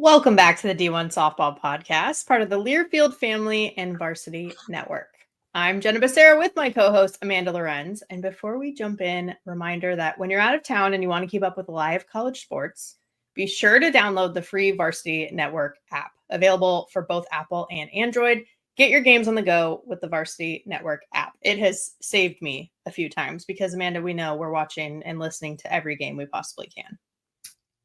Welcome back to the D1Softball podcast, part of the Learfield family and Varsity Network. I'm Jenna with my co-host Amanda Lorenz. And before we jump in, reminder that when you're out of town and you want to keep up with live college sports, be sure to download the free Varsity Network app, available for both Apple and Android. Get your games on the go with the Varsity Network app. It has saved me a few times because, Amanda, we know we're watching and listening to every game we possibly can.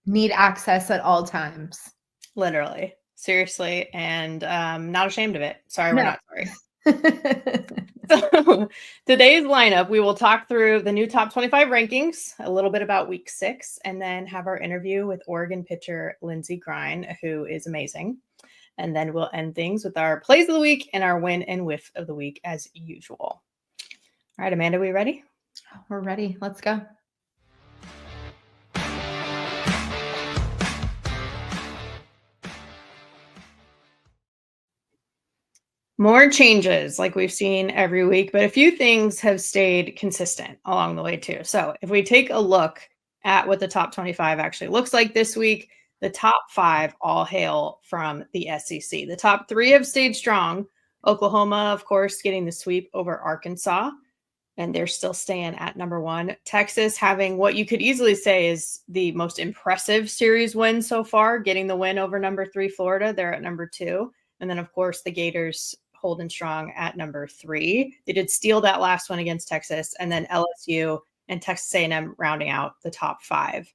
Need access at all times. Literally, seriously, and not ashamed of it. Sorry, we're not sorry. So today's lineup, we will talk through the new top 25 rankings, a little bit about week 6, and then have our interview with Oregon pitcher Lyndsey Grein, who is amazing. And then we'll end things with our plays of the week and our win and whiff of the week as usual. All right, Amanda, we ready? We're ready. Let's go. More changes like we've seen every week, but a few things have stayed consistent along the way too. So if we take a look at what the top 25 actually looks like this week, the top 5 all hail from the SEC. The top 3 have stayed strong. Oklahoma, of course, getting the sweep over Arkansas, and they're still staying at number 1. Texas having what you could easily say is the most impressive series win so far, getting the win over number 3 Florida. They're at number 2. And then, of course, the Gators holding strong at number 3. They did steal that last one against Texas, and then LSU and Texas A&M rounding out the top 5.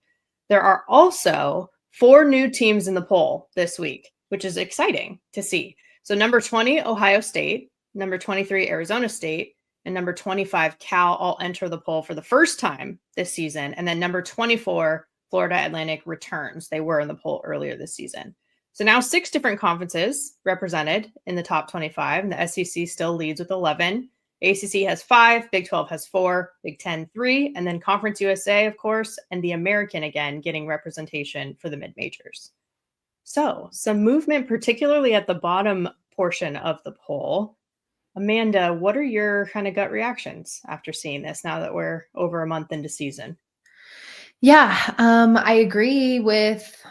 There are also 4 new teams in the poll this week, which is exciting to see. So number 20, Ohio State, number 23, Arizona State, and number 25, Cal all enter the poll for the first time this season. And then number 24, Florida Atlantic returns. They were in the poll earlier this season. So now 6 different conferences represented in the top 25, and the SEC still leads with 11. ACC has 5, Big 12 has 4, Big 10 3, and then Conference USA, of course, and the American again getting representation for the mid-majors. So some movement, particularly at the bottom portion of the poll. Amanda, what are your kind of gut reactions after seeing this now that we're over a month into season? Yeah, I agree with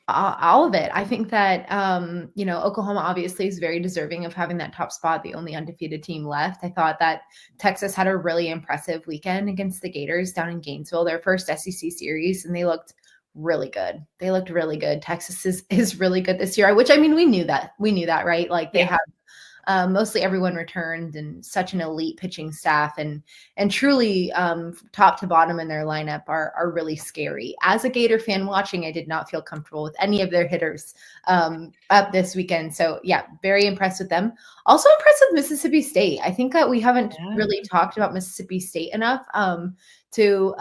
all of it. I think that, Oklahoma obviously is very deserving of having that top spot, the only undefeated team left. I thought that Texas had a really impressive weekend against the Gators down in Gainesville, their first SEC series, and they looked really good. They looked really good. Texas is really good this year, which, I mean, we knew that, right? Like they have mostly everyone returned and such an elite pitching staff and truly top to bottom in their lineup are really scary. As a Gator fan watching, I did not feel comfortable with any of their hitters up this weekend. So yeah, very impressed with them. Also impressed with Mississippi State. I think that we haven't really talked about Mississippi State enough to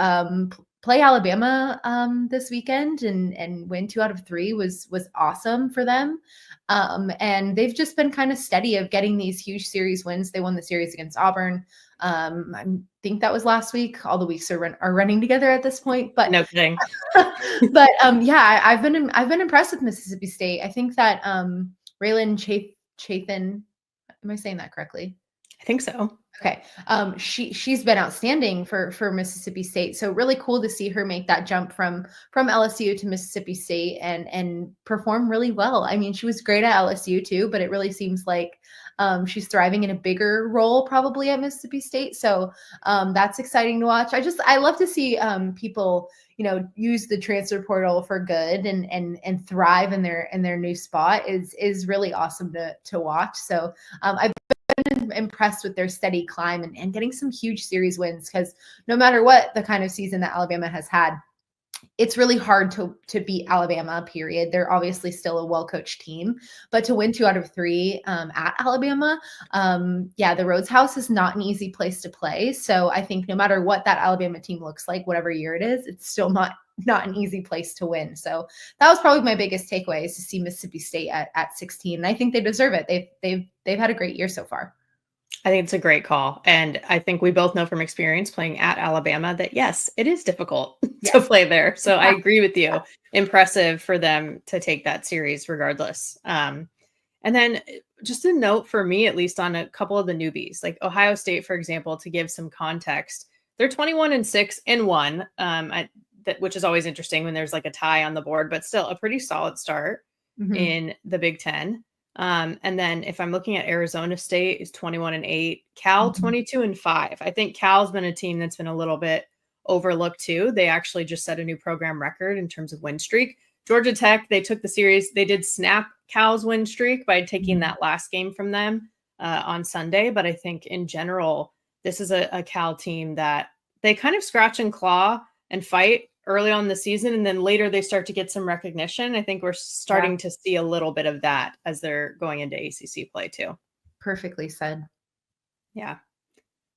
play Alabama this weekend and win 2 out of 3 was awesome for them. And they've just been kind of steady of getting these huge series wins. They won the series against Auburn. I think that was last week. All the weeks are running together at this point, but no kidding. But yeah, I've been impressed with Mississippi State. I think that Raylan Chafin, am I saying that correctly? I think so. Okay. She's been outstanding for Mississippi State. So really cool to see her make that jump from LSU to Mississippi State and perform really well. I mean, she was great at LSU too, but it really seems like she's thriving in a bigger role probably at Mississippi State. So that's exciting to watch. I love to see people, use the transfer portal for good and thrive in their new spot is really awesome to watch. So I've been impressed with their steady climb and getting some huge series wins, because no matter what the kind of season that Alabama has had, it's really hard to beat Alabama, period. They're obviously still a well-coached team, but to win 2 out of 3 at Alabama, the Rhodes House is not an easy place to play. So I think no matter what that Alabama team looks like, whatever year it is, it's still not an easy place to win. So that was probably my biggest takeaway, is to see Mississippi State at 16. And I think they deserve it. They've had a great year so far. I think it's a great call. And I think we both know from experience playing at Alabama that, yes, it is difficult to play there. So I agree with you. Impressive for them to take that series regardless. And then just a note for me, at least on a couple of the newbies, like Ohio State, for example, to give some context, they're 21-6-1, which is always interesting when there's like a tie on the board, but still a pretty solid start. in the Big Ten. And then if I'm looking at Arizona State is 21-8, Cal 22-5. I think Cal's been a team that's been a little bit overlooked too. They actually just set a new program record in terms of win streak. Georgia Tech, they took the series. They did snap Cal's win streak by taking that last game from them on Sunday. But I think in general, this is a Cal team that they kind of scratch and claw and fight early on in the season, and then later they start to get some recognition. I think we're starting to see a little bit of that as they're going into ACC play too. Perfectly said. Yeah.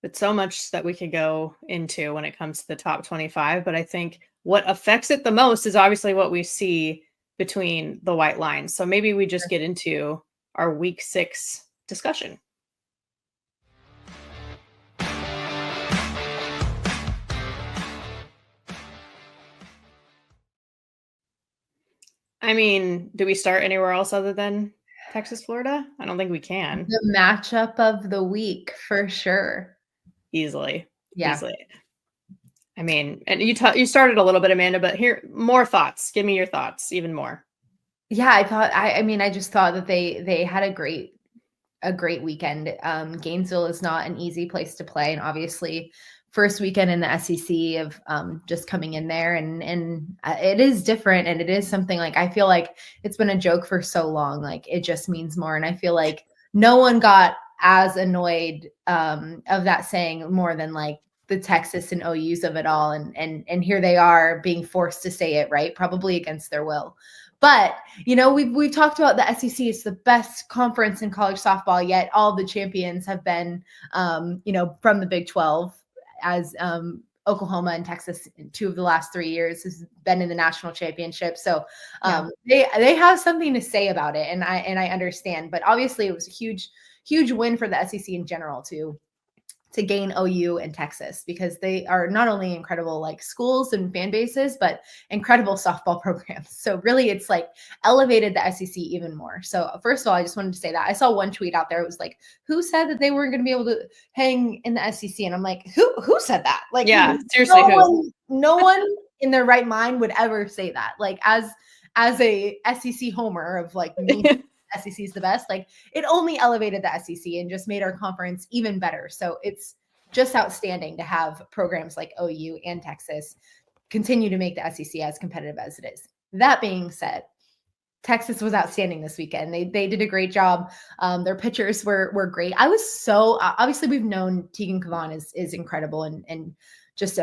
But so much that we could go into when it comes to the top 25. But I think what affects it the most is obviously what we see between the white lines. So maybe we just get into our week 6 discussion. I mean, do we start anywhere else other than Texas, Florida? I don't think we can. The matchup of the week for sure. Easily. Yeah. Easily. I mean, and you started a little bit, Amanda, but here, more thoughts. Give me your thoughts, even more. Yeah, I just thought that they had a great weekend. Gainesville is not an easy place to play, and obviously first weekend in the SEC of just coming in there, and it is different, and it is something like I feel like it's been a joke for so long, like it just means more, and I feel like no one got as annoyed of that saying more than like the Texas and OUs of it all, and here they are being forced to say it, right? Probably against their will. But, you know, we've talked about the SEC. It's the best conference in college softball, yet all the champions have been, you know, from the Big 12, as Oklahoma and Texas, 2 of the last 3 years, has been in the national championship. So they have something to say about it, and I understand. But obviously, it was a huge win for the SEC in general to gain OU and Texas, because they are not only incredible like schools and fan bases, but incredible softball programs. So really it's like elevated the SEC even more. So first of all, I just wanted to say that I saw one tweet out there. It was like, who said that they weren't going to be able to hang in the SEC? And I'm like, who said that? Like, yeah, seriously, no one in their right mind would ever say that. Like as a SEC homer of like me, SEC is the best. Like it only elevated the SEC and just made our conference even better. So it's just outstanding to have programs like OU and Texas continue to make the SEC as competitive as it is. That being said, Texas was outstanding this weekend. They did a great job. Their pitchers were great. I was so obviously we've known Tegan Kavan is incredible and just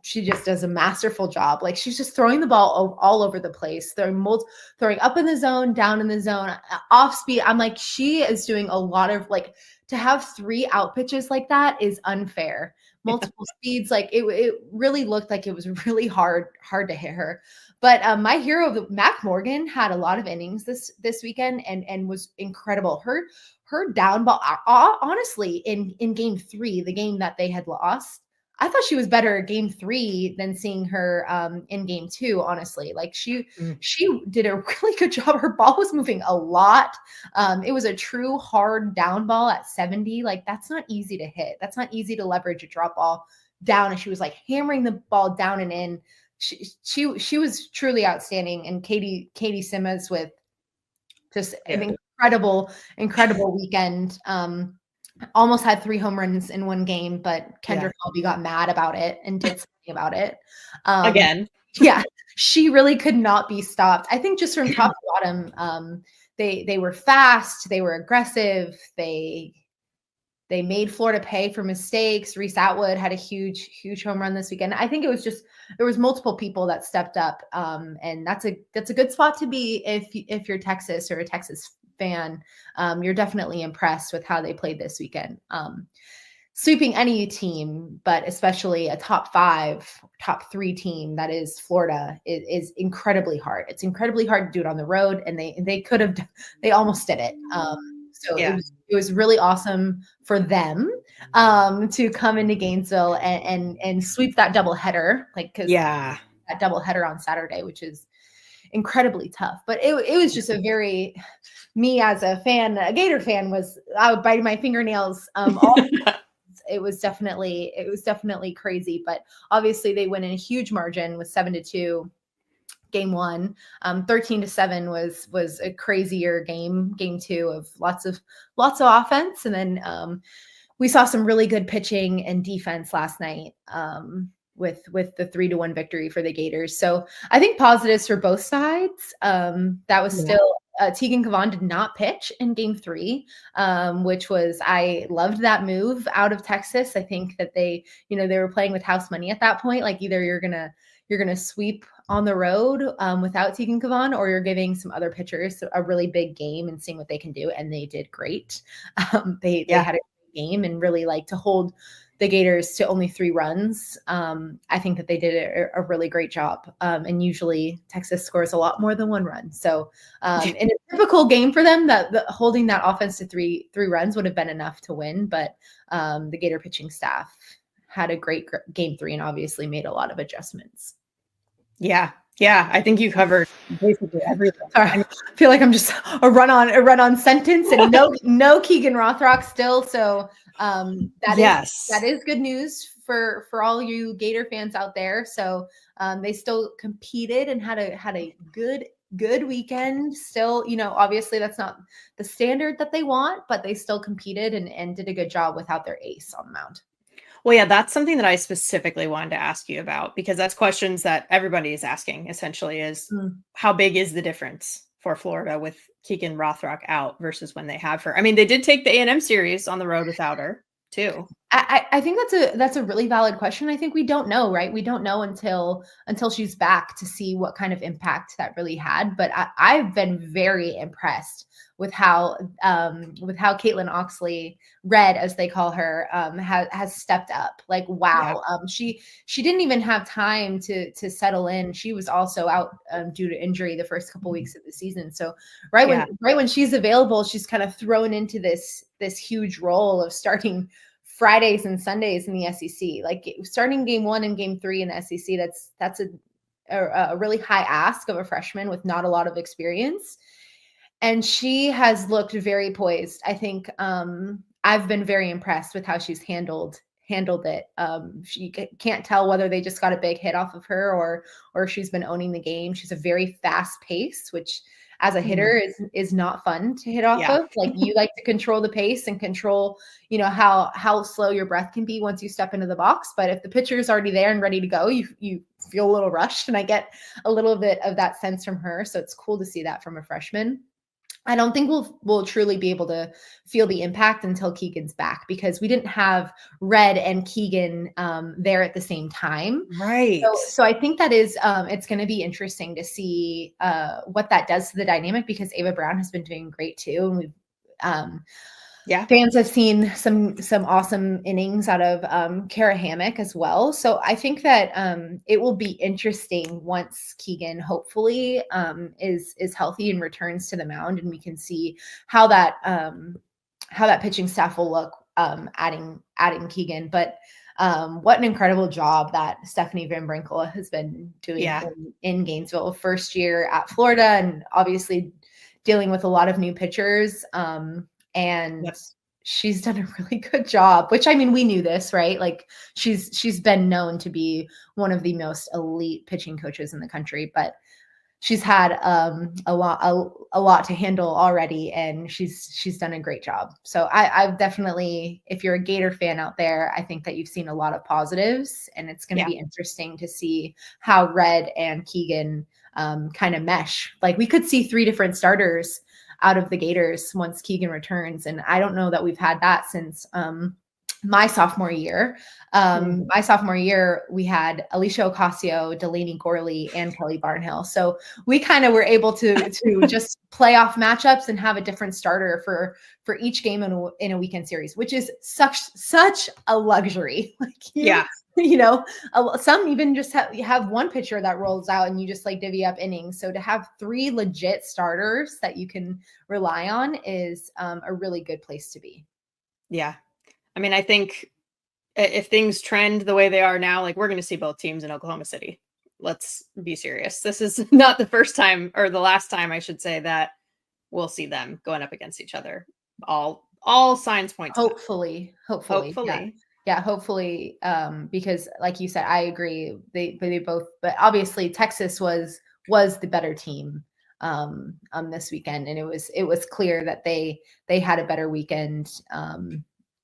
she just does a masterful job. Like she's just throwing the ball all over the place, throwing up in the zone, down in the zone, off speed. I'm like, she is doing a lot of like, to have 3 out pitches like that is unfair. Multiple speeds, like it really looked like it was really hard to hit her. But my hero, Mac Morgan, had a lot of innings this weekend and was incredible. Her down ball, honestly, in game 3, the game that they had lost, I thought she was better at game 3 than seeing her in game 2, honestly. Like she did a really good job. Her ball was moving a lot. It was a true hard down ball at 70. Like that's not easy to hit. That's not easy to leverage a drop ball down. And she was like hammering the ball down and in. She was truly outstanding. And Katie Simmons with just an incredible weekend. Almost had 3 home runs in one game, but Kendra Colby got mad about it and did something about it. Again. Yeah, she really could not be stopped. I think just from top to bottom, they were fast, they were aggressive, they made Florida pay for mistakes. Reese Atwood had a huge home run this weekend. I think it was just there was multiple people that stepped up, and that's a good spot to be if you're Texas or a Texas fan. You're definitely impressed with how they played this weekend. Sweeping any team, but especially a top 3 team that is Florida is incredibly hard. It's incredibly hard to do it on the road, and they almost did it. So it was really awesome for them to come into Gainesville and sweep that doubleheader, that doubleheader on Saturday, which is incredibly tough. But it was just me as a fan, a Gator fan, I would bite my fingernails. It was definitely crazy, but obviously they win in a huge margin with 7-2. game one. 13-7 was a crazier game. Game two of lots of offense, and then we saw some really good pitching and defense last night. With the 3-1 victory for the Gators. So I think positives for both sides. That was still Tegan Cavan did not pitch in game three, which was, I loved that move out of Texas. I think that they were playing with house money at that point. Like either you're gonna sweep on the road without Tegan Cavan, or you're giving some other pitchers a really big game and seeing what they can do. And they did great. They had a great game and really like to hold the Gators to only 3 runs. I think that they did a really great job. And usually Texas scores a lot more than 1 run. So in a typical game for them, that holding that offense to three runs would have been enough to win. But the Gator pitching staff had a great game 3 and obviously made a lot of adjustments. Yeah. I think you covered basically everything. Sorry, I feel like I'm just a run on sentence, and no Keegan Rothrock still. So that is good news for all you Gator fans out there. So they still competed and had a good weekend. Still, obviously that's not the standard that they want, but they still competed and did a good job without their ace on the mound. Well, yeah, that's something that I specifically wanted to ask you about, because that's questions that everybody is asking essentially is how big is the difference for Florida with Keegan Rothrock out versus when they have her? I mean, they did take the A&M series on the road without her too. I think that's a really valid question. I think we don't know, right? We don't know until she's back to see what kind of impact that really had. But I've been very impressed with how Caitlin Oxley, Red as they call her, has stepped up. Like, wow. Yeah. She didn't even have time to settle in. She was also out due to injury the first couple weeks of the season. So right when she's available, she's kind of thrown into this huge role of starting Fridays and Sundays in the SEC. Like starting game 1 and game 3 in the SEC, that's a really high ask of a freshman with not a lot of experience. And she has looked very poised. I think I've been very impressed with how she's handled it. She can't tell whether they just got a big hit off of her or she's been owning the game. She's a very fast pace, which as a hitter is not fun to hit off of. Like you like to control the pace and control, how slow your breath can be once you step into the box. But if the pitcher is already there and ready to go, you feel a little rushed. And I get a little bit of that sense from her. So it's cool to see that from a freshman. I don't think we'll truly be able to feel the impact until Keegan's back, because we didn't have Red and Keegan there at the same time. Right. So I think that is it's going to be interesting to see what that does to the dynamic, because Ava Brown has been doing great too, and we've fans have seen some awesome innings out of Kara Hammock as well. So I think that it will be interesting once Keegan hopefully is healthy and returns to the mound, and we can see how that pitching staff will look adding Keegan. But what an incredible job that Stephanie Van Brinkle has been doing in Gainesville. First year at Florida, and obviously dealing with a lot of new pitchers. And she's done a really good job, which, I mean, we knew this, right? Like she's been known to be one of the most elite pitching coaches in the country, but she's had a lot to handle already, and she's done a great job. So I've definitely, if you're a Gator fan out there, I think that you've seen a lot of positives, and it's going to be interesting to see how Red and Keegan kind of mesh. Like we could see 3 different starters out of the Gators once Keegan returns. And I don't know that we've had that since my sophomore year. My sophomore year, we had Alicia Ocasio, Delaney Gorley, and Kelly Barnhill. So we kind of were able to just play off matchups and have a different starter for each game in a weekend series, which is such a luxury. Like some even just have one pitcher that rolls out and you just like divvy up innings. So to have 3 legit starters that you can rely on is a really good place to be. Yeah. I mean, I think if things trend the way they are now, like we're going to see both teams in Oklahoma City. Let's be serious. This is not the first time, or the last time I should say, that we'll see them going up against each other. All signs point to hopefully. Yeah, hopefully, because like you said, I agree. They both, but obviously Texas was was the better team this weekend, and it was clear that they had a better weekend,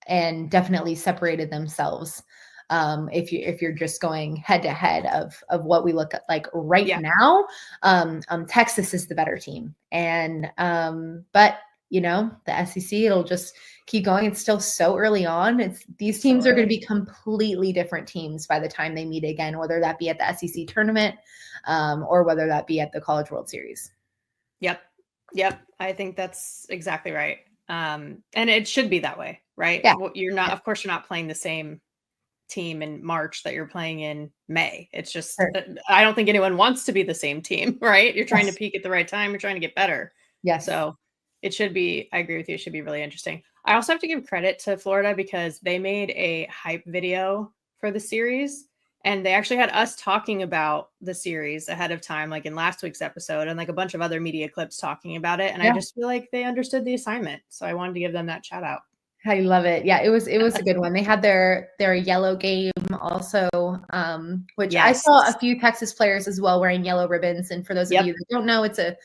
and definitely separated themselves. If you're just going head to head of what we look at like right now, Texas is the better team, and but the SEC, it'll just keep going. It's still so early on. These teams are going to be completely different teams by the time they meet again, whether that be at the SEC tournament, or whether that be at the College World Series. Yep. I think that's exactly right. And it should be that way, right? Yeah. You're not, of course, you're not playing the same team in March that you're playing in May. It's just, I don't think anyone wants to be the same team, right? You're trying to peak at the right time. You're trying to get better. Yes. So it should be, I agree with you. It should be really interesting. I also have to give credit to Florida because they made a hype video for the series. And they actually had us talking about the series ahead of time, like in last week's episode, and like a bunch of other media clips talking about it. And I just feel like they understood the assignment. So I wanted to give them that shout out. I love it. Yeah, it was a good one. They had their yellow game also, which I saw a few Texas players as well wearing yellow ribbons. And for those of you that don't know, it's a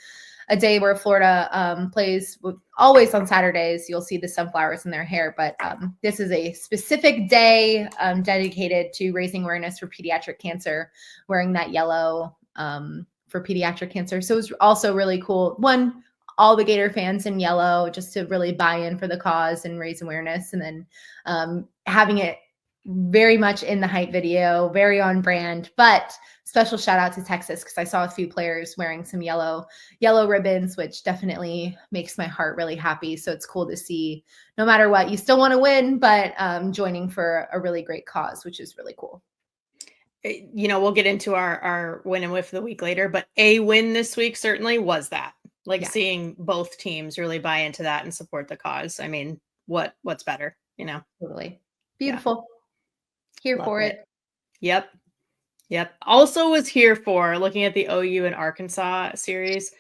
day where Florida plays always on Saturdays. You'll see the sunflowers in their hair, but this is a specific day dedicated to raising awareness for pediatric cancer, wearing that yellow for pediatric cancer. So it was also really cool. One, all the Gator fans in yellow, just to really buy in for the cause and raise awareness. And then having it very much in the hype video, very on brand, but special shout out to Texas, because I saw a few players wearing some yellow ribbons, which definitely makes my heart really happy. So it's cool to see, no matter what, you still want to win, but joining for a really great cause, which is really cool. We'll get into our win and whiff of the week later, but a win this week certainly was that. Seeing both teams really buy into that and support the cause. I mean, what's better, Totally. Beautiful. Here for it. Yep. Also was here for looking at the OU and Arkansas series.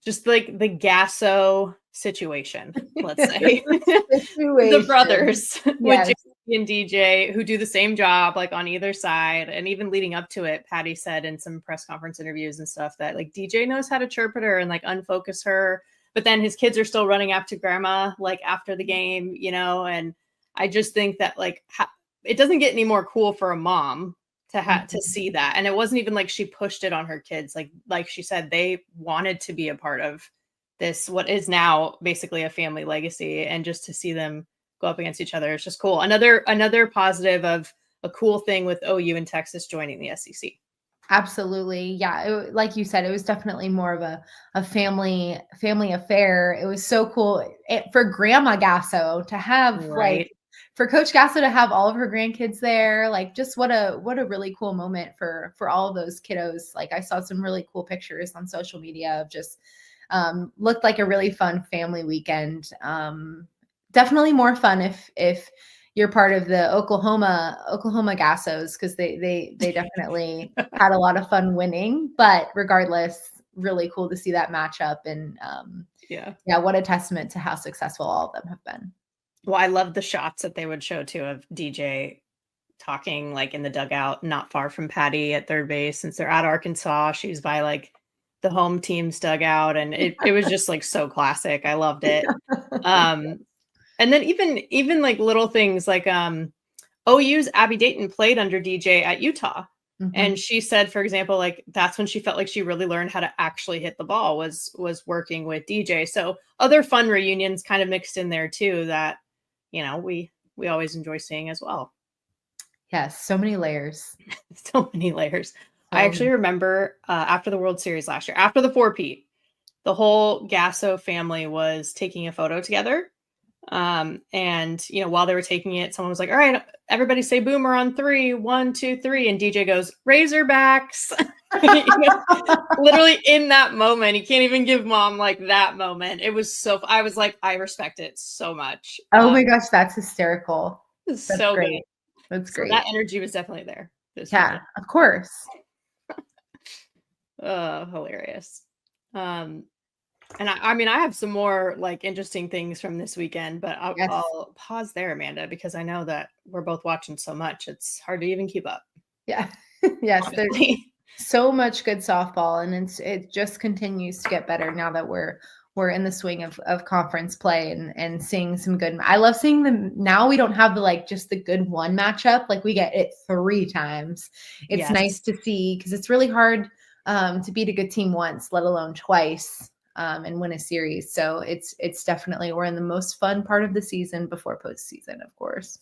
Just like the Gasso situation, let's say. The brothers with JC and DJ, who do the same job, like on either side. And even leading up to it, Patty said in some press conference interviews and stuff that like DJ knows how to chirp at her and like unfocus her. But then his kids are still running after grandma, like after the game, and I just think that like it doesn't get any more cool for a mom to have to see that. And it wasn't even like she pushed it on her kids. Like she said, they wanted to be a part of this, what is now basically a family legacy, and just to see them go up against each other is just cool. Another positive of a cool thing with OU and Texas joining the SEC. Absolutely. Yeah. Like you said, it was definitely more of a family affair. It was so cool for Grandma Gasso to have for Coach Gasso to have all of her grandkids there. Like just what a really cool moment for all of those kiddos. Like I saw some really cool pictures on social media of just looked like a really fun family weekend. Definitely more fun if you're part of the Oklahoma Gassos, because they definitely had a lot of fun winning. But regardless, really cool to see that matchup. And what a testament to how successful all of them have been. Well, I love the shots that they would show too of DJ talking like in the dugout, not far from Patty at third base, since they're at Arkansas. She's by like the home team's dugout, and it was just like so classic. I loved it. And then even like little things like OU's Abby Dayton played under DJ at Utah. Mm-hmm. And she said, for example, like that's when she felt like she really learned how to actually hit the ball was working with DJ. So other fun reunions kind of mixed in there too that, we always enjoy seeing as well. Yes. So many layers. So many layers. I actually remember after the World Series last year, after the 4-peat, the whole Gasso family was taking a photo together. And while they were taking it, someone was like, all right, everybody say boomer on 3, 1, 2, 3. And DJ goes, Razorbacks. Literally in that moment, he can't even give mom like that moment. It was I was like, I respect it so much. Oh my gosh, that's hysterical. That's so great. That's great. That energy was definitely there. Yeah, of course. Hilarious. And I mean, I have some more like interesting things from this weekend, but I'll pause there, Amanda, because I know that we're both watching so much. It's hard to even keep up. Yeah. Yes. So much good softball, and it just continues to get better now that we're in the swing of conference play and seeing some good. I love seeing them now. We don't have just the good one matchup. Like we get it 3 times. It's nice to see because it's really hard to beat a good team once, let alone twice, and win a series. So it's definitely, we're in the most fun part of the season before postseason, of course.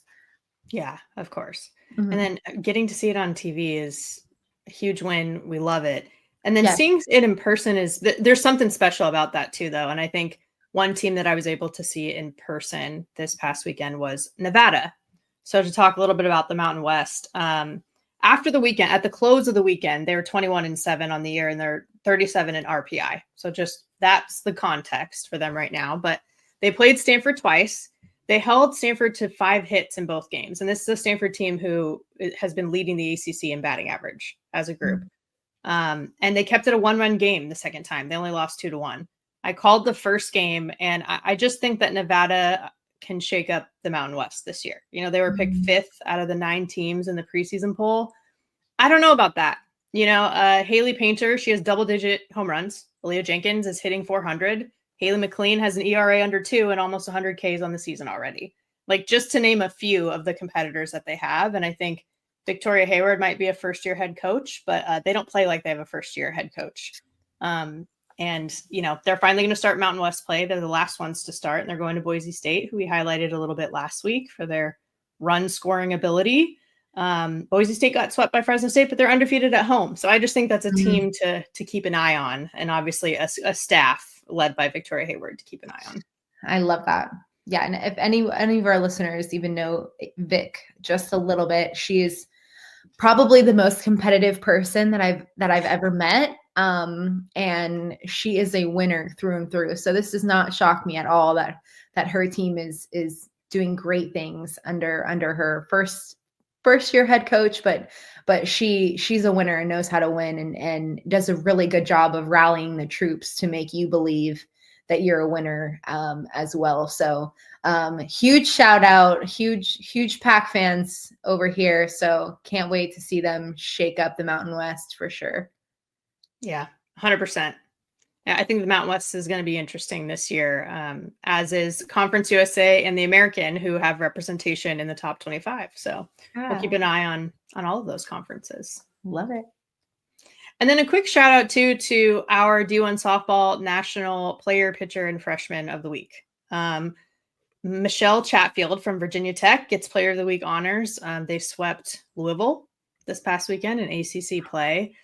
Yeah, of course. Mm-hmm. And then getting to see it on TV is a huge win. We love it. And then seeing it in person there's something special about that too, though. And I think one team that I was able to see in person this past weekend was Nevada. So to talk a little bit about the Mountain West, after the weekend, at the close of the weekend, they were 21-7 on the year and they're 37 in RPI. So just that's the context for them right now. But they played Stanford twice. They held Stanford to 5 hits in both games. And this is a Stanford team who has been leading the ACC in batting average as a group. And they kept it a 1-run game the second time. They only lost 2-1. I called the first game, and I just think that Nevada can shake up the Mountain West this year. You know, they were picked 5th out of the 9 teams in the preseason poll. I don't know about that. You know, Haley Painter, she has double-digit home runs. Aaliyah Jenkins is hitting 400. Haley McLean has an ERA under 2 and almost 100 Ks on the season already. Like, just to name a few of the competitors that they have. And I think Victoria Hayward might be a first-year head coach, but they don't play like they have a first-year head coach. And, you know, they're finally going to start Mountain West play. They're the last ones to start, and they're going to Boise State, who we highlighted a little bit last week for their run-scoring ability. Boise State got swept by Fresno State, but they're undefeated at home. So I just think that's a team to keep an eye on, and obviously a staff led by Victoria Hayward to keep an eye on. I love that. Yeah, and if any of our listeners even know Vic just a little bit, she is probably the most competitive person that I've ever met. And she is a winner through and through. So this does not shock me at all that her team is doing great things under her first year head coach, but she's a winner and knows how to win and does a really good job of rallying the troops to make you believe that you're a winner as well. So huge shout out, huge Pack fans over here. So can't wait to see them shake up the Mountain West for sure. Yeah, 100%. Yeah, I think the Mountain West is going to be interesting this year, as is Conference USA and the American, who have representation in the top 25. So we'll keep an eye on all of those conferences. Love it. And then a quick shout out to our D1Softball National Player, Pitcher, and Freshman of the Week. Michelle Chatfield from Virginia Tech gets Player of the Week honors. They swept Louisville this past weekend in ACC play.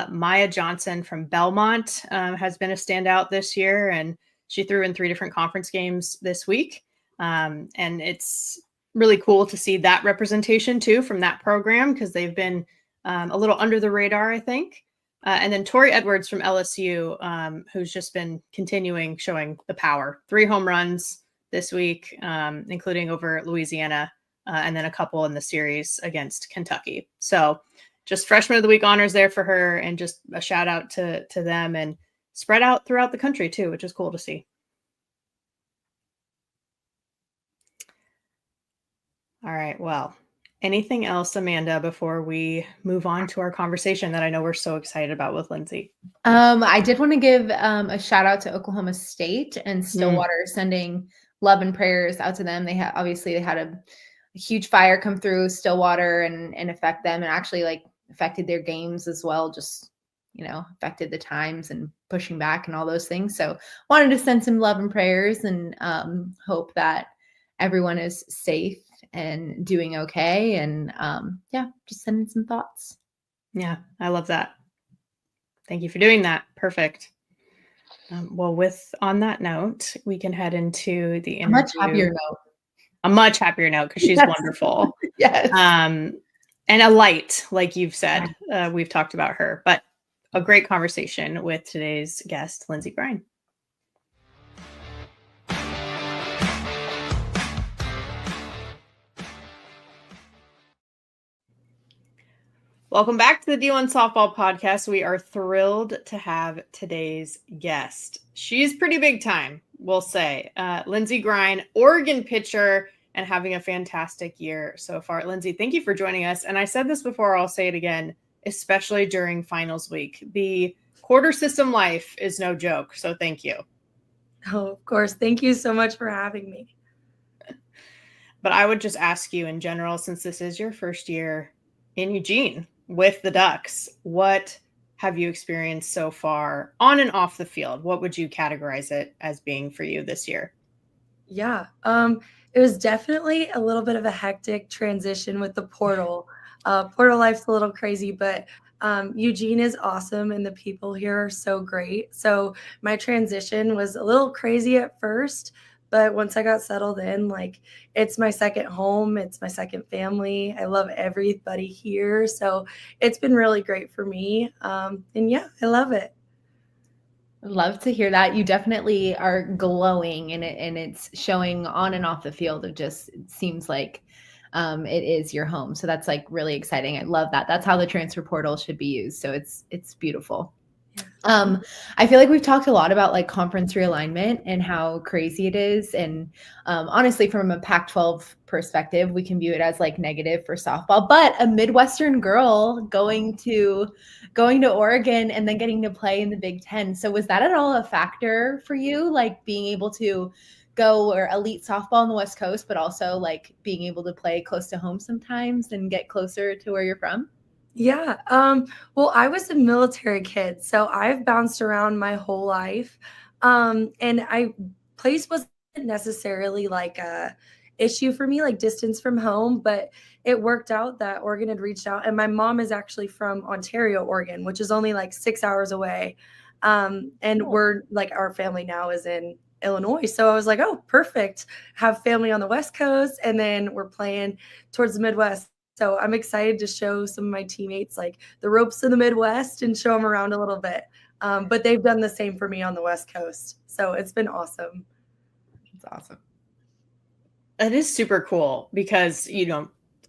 Maya Johnson from Belmont has been a standout this year, and she threw in 3 different conference games this week. And it's really cool to see that representation too from that program, because they've been a little under the radar, I think. And then Tori Edwards from LSU, who's just been continuing showing the power. 3 home runs this week, including over Louisiana, and then a couple in the series against Kentucky. So just Freshman of the Week honors there for her, and just a shout out to them, and spread out throughout the country too, which is cool to see. All right. Well, anything else, Amanda, before we move on to our conversation that I know we're so excited about with Lindsey? I did want to give a shout out to Oklahoma State and Stillwater, sending love and prayers out to them. They had a huge fire come through Stillwater and affect them, and actually affected their games as well. Just, affected the times and pushing back and all those things. So wanted to send some love and prayers, and hope that everyone is safe and doing okay. And just sending some thoughts. Yeah, I love that. Thank you for doing that. Perfect. Well, on that note, we can head into the interview. A much happier note, because she's wonderful. Yes. And a light, like you've said. We've talked about her, but a great conversation with today's guest, Lyndsey Grein. Welcome back to the D1Softball podcast. We are thrilled to have today's guest. She's pretty big time, we'll say. Lyndsey Grein, Oregon pitcher, and having a fantastic year so far. Lyndsey, thank you for joining us. And I said this before, I'll say it again. especially during finals week. The quarter system life is no joke, so thank you. Oh, of course. Thank you so much for having me. But I would just ask you in general, since this is your first year in Eugene with the Ducks, what have you experienced so far on and off the field? What would you categorize it as being for you this year? Yeah, it was definitely a little bit of a hectic transition with the portal. Portal life's a little crazy, but Eugene is awesome and the people here are so great. So my transition was a little crazy at first, but once I got settled in, like it's my second home, it's my second family. I love everybody here. So it's been really great for me. And yeah, I love it. Love to hear that. You definitely are glowing and it's showing on and off the field. It just it seems like it is your home. So that's like really exciting. I love that. That's how the transfer portal should be used. So it's beautiful. I feel like we've talked a lot about like conference realignment and how crazy it is. And honestly, from a Pac-12 perspective, we can view it as like negative for softball. But a Midwestern girl going to Oregon and then getting to play in the Big Ten. So was that at all a factor for you, like being able to go or elite softball on the West Coast, but also like being able to play close to home sometimes and get closer to where you're from? Yeah. Well, I was a military kid, so I've bounced around my whole life. And place wasn't necessarily like a issue for me, like distance from home, but it worked out that Oregon had reached out. And my mom is actually from Ontario, Oregon, which is only like 6 hours away. And we're like, our family now is in Illinois. So I was like, oh, perfect. Have family on the West Coast. And then we're playing towards the Midwest. So I'm excited to show some of my teammates like the ropes in the Midwest and show them around a little bit. But they've done the same for me on the West Coast. So it's been awesome. It's awesome. It is super cool because,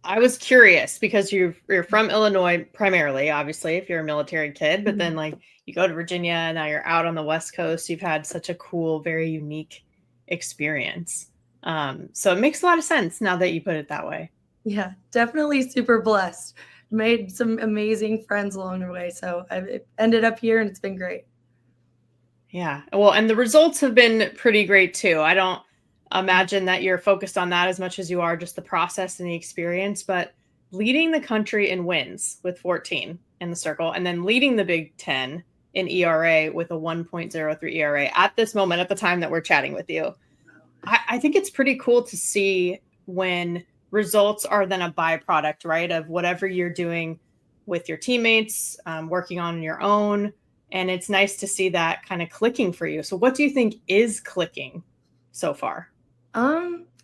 I was curious because you're from Illinois primarily, obviously, if you're a military kid, but then like you go to Virginia and now you're out on the West Coast. You've had such a cool, very unique experience. So it makes a lot of sense now that you put it that way. Yeah, definitely super blessed. Made some amazing friends along the way. So I've ended up here and it's been great. Yeah. Well, and the results have been pretty great too. I don't imagine that you're focused on that as much as you are just the process and the experience, but leading the country in wins with 14 in the circle and then leading the Big Ten in ERA with a 1.03 ERA at this moment, at the time that we're chatting with you. I think it's pretty cool to see when results are then a byproduct, right, of whatever you're doing with your teammates, working on your own. And it's nice to see that kind of clicking for you. So what do you think is clicking so far?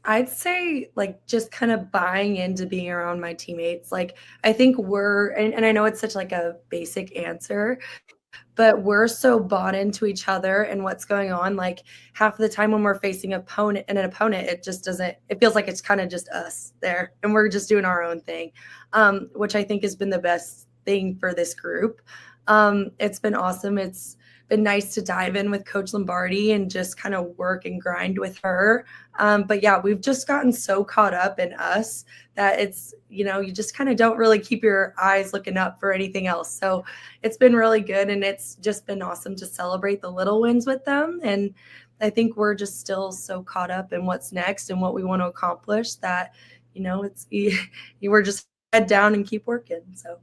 I'd say like just kind of buying into being around my teammates. Like I think and I know it's such like a basic answer, but we're so bought into each other and what's going on. Like half the time when we're facing an opponent, it just doesn't, it feels like it's kind of just us there and we're just doing our own thing, which I think has been the best thing for this group. It's been awesome. It's been nice to dive in with Coach Lombardi and just kind of work and grind with her. But yeah, we've just gotten so caught up in us that it's, you just kind of don't really keep your eyes looking up for anything else. So it's been really good. And it's just been awesome to celebrate the little wins with them. And I think we're just still so caught up in what's next and what we want to accomplish that, we're just head down and keep working. So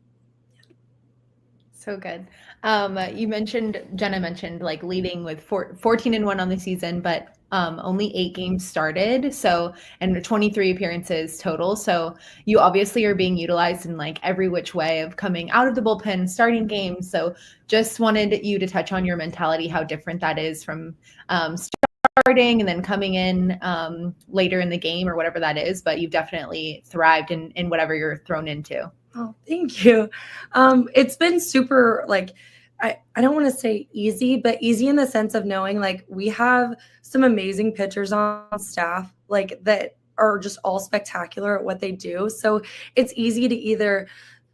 good. Jenna mentioned like leading with 14-1 on the season, but only 8 games started. So, and 23 appearances total. So you obviously are being utilized in like every which way of coming out of the bullpen, starting games. So just wanted you to touch on your mentality, how different that is from starting and then coming in later in the game or whatever that is. But you've definitely thrived in whatever you're thrown into. Oh, thank you. It's been super, like, I don't want to say easy, but easy in the sense of knowing like we have some amazing pitchers on staff, like that are just all spectacular at what they do. So it's easy to either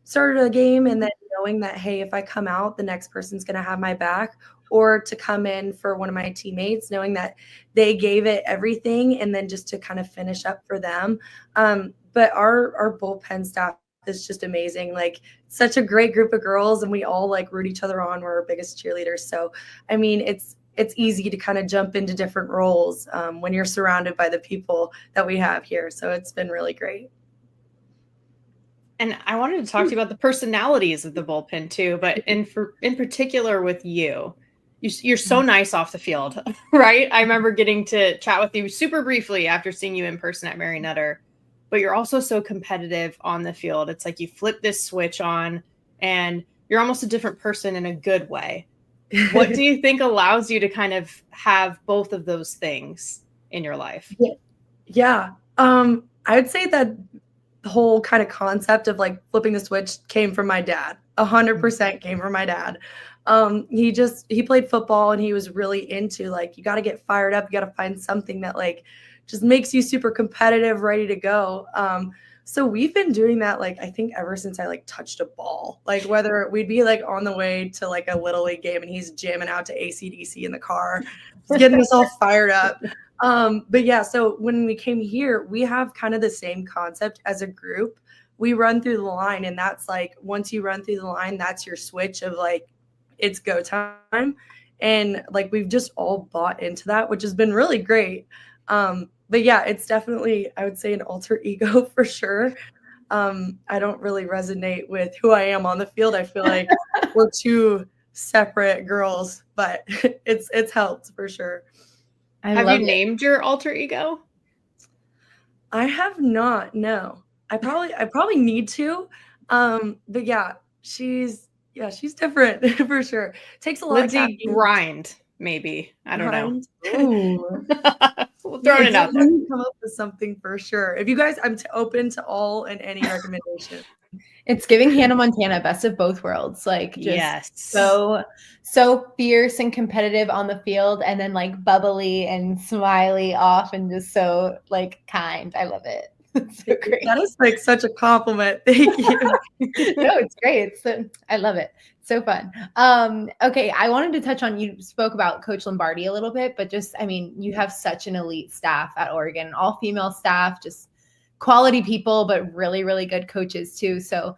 start a game and then knowing that, hey, if I come out, the next person's going to have my back, or to come in for one of my teammates, knowing that they gave it everything and then just to kind of finish up for them. But our bullpen staff is just amazing. Like such a great group of girls, and we all like root each other on. We're our biggest cheerleaders. So, I mean, it's easy to kind of jump into different roles when you're surrounded by the people that we have here. So it's been really great. And I wanted to talk to you about the personalities of the bullpen too, but in particular with you. You're so nice off the field, right? I remember getting to chat with you super briefly after seeing you in person at Mary Nutter, but you're also so competitive on the field. It's like you flip this switch on and you're almost a different person in a good way. What do you think allows you to kind of have both of those things in your life? Yeah. I would say that the whole kind of concept of like flipping the switch came from my dad. 100% came from my dad. He played football and he was really into like, you got to get fired up. You got to find something that like just makes you super competitive, ready to go. So we've been doing that, like, I think ever since I like touched a ball, like whether we'd be like on the way to like a little league game and he's jamming out to AC/DC in the car, just getting us all fired up. But yeah, so when we came here, we have kind of the same concept as a group. We run through the line, and that's like, once you run through the line, that's your switch of like, it's go time. And like, we've just all bought into that, which has been really great. But yeah, it's definitely, I would say, an alter ego for sure. I don't really resonate with who I am on the field. I feel like we're two separate girls, but it's helped for sure. Have you named your alter ego? I have not. No, I probably need to. But yeah, she's different for sure. Takes a lot Lindsey of Grein, maybe. I don't know. Ooh. We'll throw it out there. Come up with something for sure. If you guys, I'm open to all and any recommendation. It's giving Hannah Montana, best of both worlds. Like, just so fierce and competitive on the field, and then like bubbly and smiley off, and just so like kind. I love it. It's so great. That is like such a compliment. Thank you. No, it's great. I love it. So fun. Okay, I wanted to touch on, you spoke about Coach Lombardi a little bit, but just, I mean, you have such an elite staff at Oregon, all female staff, just quality people, but really, really good coaches too. So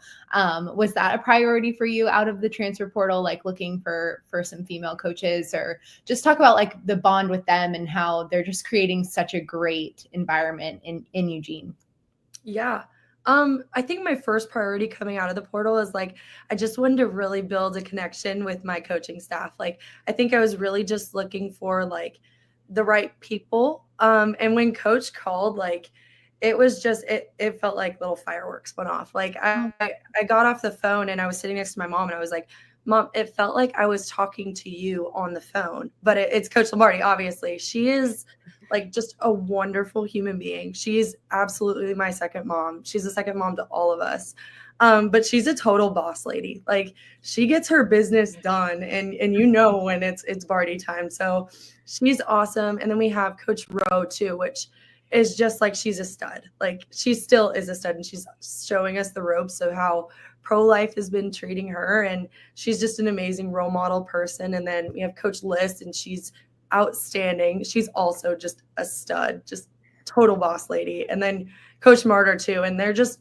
was that a priority for you out of the transfer portal, like looking for some female coaches, or just talk about like the bond with them and how they're just creating such a great environment in Eugene? Yeah. I think my first priority coming out of the portal is like, I just wanted to really build a connection with my coaching staff. Like, I think I was really just looking for like the right people. And when coach called, like, it was just, it felt like little fireworks went off. Like I got off the phone and I was sitting next to my mom and I was like, Mom, it felt like I was talking to you on the phone, but it's Coach Lombardi. Obviously, she is like just a wonderful human being. She's absolutely my second mom. She's a second mom to all of us. But she's a total boss lady. Like, she gets her business done, and you know when it's Barty time. So she's awesome. And then we have Coach Rowe too, which is just like, she's a stud. Like, she still is a stud, and she's showing us the ropes of how pro-life has been treating her, and she's just an amazing role model person. And then we have Coach List, and she's outstanding. She's also just a stud, just total boss lady. And then Coach Martyr too. And they're just,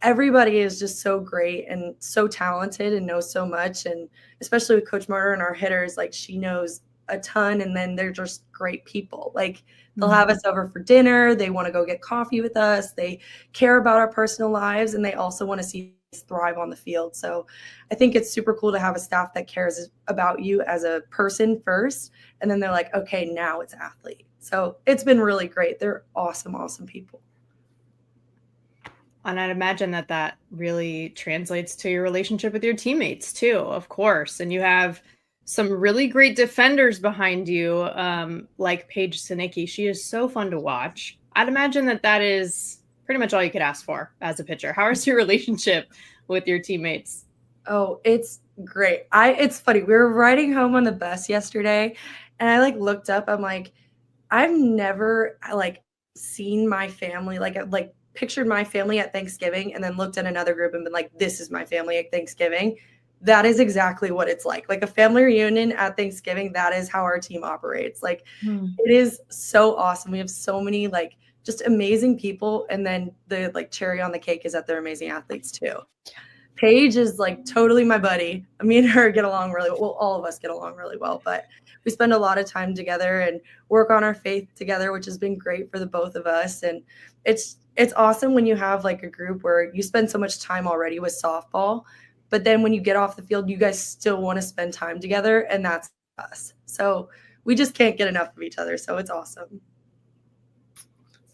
everybody is just so great and so talented and knows so much. And especially with Coach Martyr and our hitters, like, she knows a ton. And then they're just great people. Like, they'll have us over for dinner. They want to go get coffee with us. They care about our personal lives, and they also want to see us thrive on the field. So I think it's super cool to have a staff that cares about you as a person first, and then they're like, okay, now it's athlete. So it's been really great. They're awesome, awesome people. And I'd imagine that really translates to your relationship with your teammates too, of course. And you have some really great defenders behind you, like Paige Sinicki. She is so fun to watch. I'd imagine that is pretty much all you could ask for as a pitcher. How is your relationship with your teammates? Oh, it's great. It's funny. We were riding home on the bus yesterday, and I like looked up. I'm like, I've never like seen my family, like pictured my family at Thanksgiving, and then looked at another group and been like, this is my family at Thanksgiving. That is exactly what it's like a family reunion at Thanksgiving. That is how our team operates. Like, it is so awesome. We have so many like just amazing people. And then the like cherry on the cake is that they're amazing athletes too. Paige is like totally my buddy. Me and her get along really well. All of us get along really well, but we spend a lot of time together and work on our faith together, which has been great for the both of us. And it's awesome when you have like a group where you spend so much time already with softball, but then when you get off the field, you guys still want to spend time together, and that's us. So we just can't get enough of each other. So it's awesome.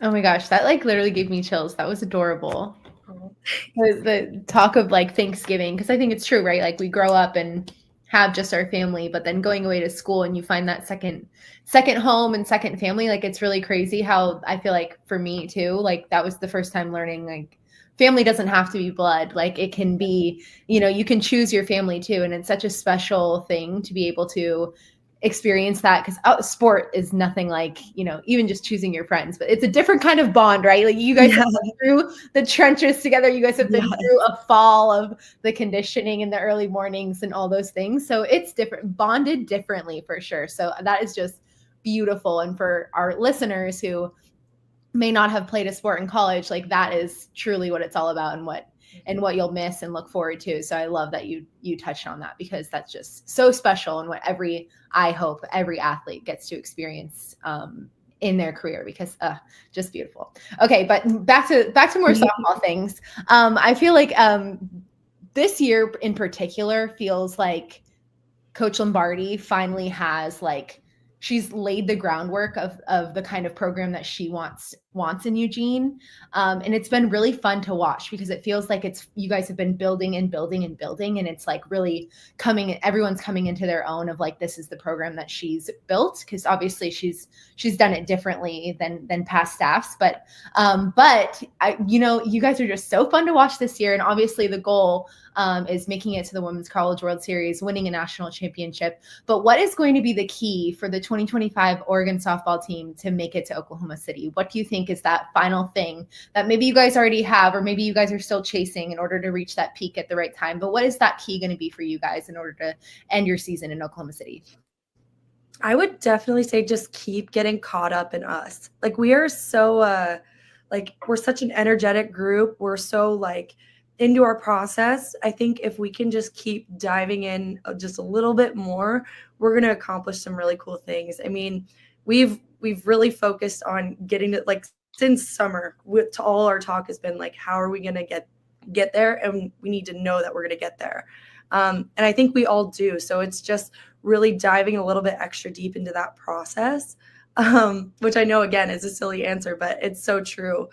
Oh my gosh, that like literally gave me chills. That was adorable. The talk of like Thanksgiving, because I think it's true, right? Like we grow up and have just our family, but then going away to school and you find that second home and second family. Like it's really crazy how I feel like for me too, like that was the first time learning like family doesn't have to be blood. Like it can be, you can choose your family too. And it's such a special thing to be able to experience that, because sport is nothing like, even just choosing your friends, but it's a different kind of bond, right? Like you guys have been through the trenches together. You guys have been through a fall of the conditioning in the early mornings and all those things. So it's different, bonded differently for sure. So that is just beautiful. And for our listeners who may not have played a sport in college, like that is truly what it's all about and what you'll miss and look forward to. So I love that you touched on that, because that's just so special and what I hope every athlete gets to experience in their career, because just beautiful. Okay, but back to more softball things. I feel like this year in particular feels like Coach Lombardi finally has like, she's laid the groundwork of the kind of program that she wants in Eugene. And it's been really fun to watch, because it feels like you guys have been building and building and building. And it's like really everyone's coming into their own of like, this is the program that she's built. Cause obviously she's done it differently than past staffs. But you guys are just so fun to watch this year. And obviously the goal is making it to the Women's College World Series, winning a national championship. But what is going to be the key for the 2025 Oregon softball team to make it to Oklahoma City? What do you think is that final thing that maybe you guys already have, or maybe you guys are still chasing in order to reach that peak at the right time? But what is that key going to be for you guys in order to end your season in Oklahoma City? I would definitely say just keep getting caught up in us. Like we are so we're such an energetic group. We're so like into our process. I think if we can just keep diving in just a little bit more, we're going to accomplish some really cool things. I mean, we've really focused on getting it like since summer. To all our talk has been like, how are we going to get there? And we need to know that we're going to get there. And I think we all do. So it's just really diving a little bit extra deep into that process, which I know, again, is a silly answer, but it's so true.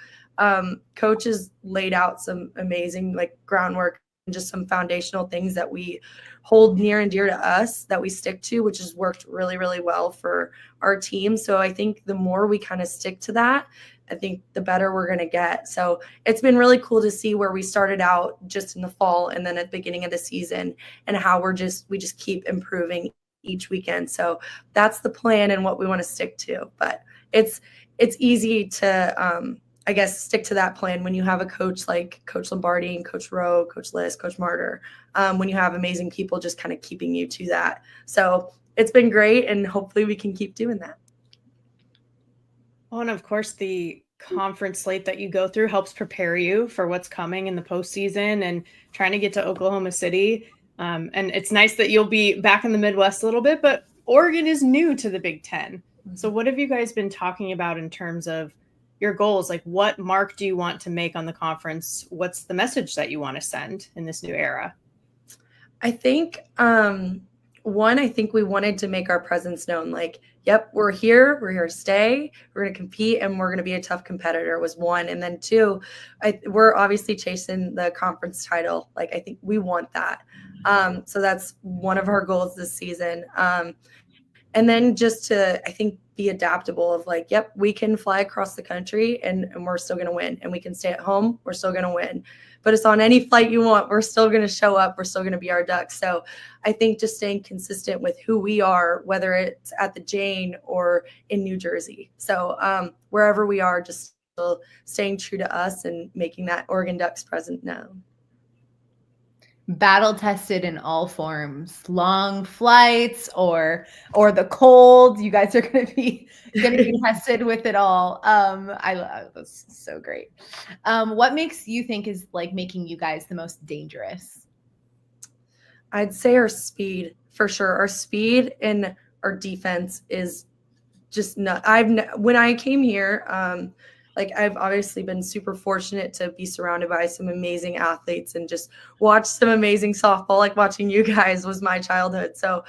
Coach has laid out some amazing like groundwork and just some foundational things that we hold near and dear to us that we stick to, which has worked really, really well for our team. So I think the more we kind of stick to that, I think the better we're going to get. So it's been really cool to see where we started out just in the fall and then at the beginning of the season, and how we just keep improving each weekend. So that's the plan and what we want to stick to. But it's easy to, I guess, stick to that plan when you have a coach like Coach Lombardi and Coach Rowe, Coach Liss, Coach Martyr, when you have amazing people just kind of keeping you to that. So it's been great, and hopefully we can keep doing that. Oh, and of course, the conference slate that you go through helps prepare you for what's coming in the postseason and trying to get to Oklahoma City. And it's nice that you'll be back in the Midwest a little bit, but Oregon is new to the Big Ten. So what have you guys been talking about in terms of your goals? Like, what mark do you want to make on the conference? What's the message that you want to send in this new era? I think, I think we wanted to make our presence known. Like, yep, we're here to stay, we're going to compete, and we're going to be a tough competitor was one. And then two, we're obviously chasing the conference title. Like, I think we want that. So that's one of our goals this season. And then just to, I think, be adaptable of like, yep, we can fly across the country and we're still going to win. And we can stay at home, we're still going to win. But it's on any flight you want, we're still going to show up, we're still going to be our Ducks. So I think just staying consistent with who we are, whether it's at the Jane or in New Jersey. So wherever we are, just still staying true to us and making that Oregon Ducks present known. battle tested in all forms, long flights or the cold. You guys are going to be tested with it all. I love that's so great. What makes you think is like making you guys the most dangerous? I'd say our speed for sure. Our speed and our defense is just not. When I came here, like I've obviously been super fortunate to be surrounded by some amazing athletes and just watch some amazing softball. Like watching you guys was my childhood. So,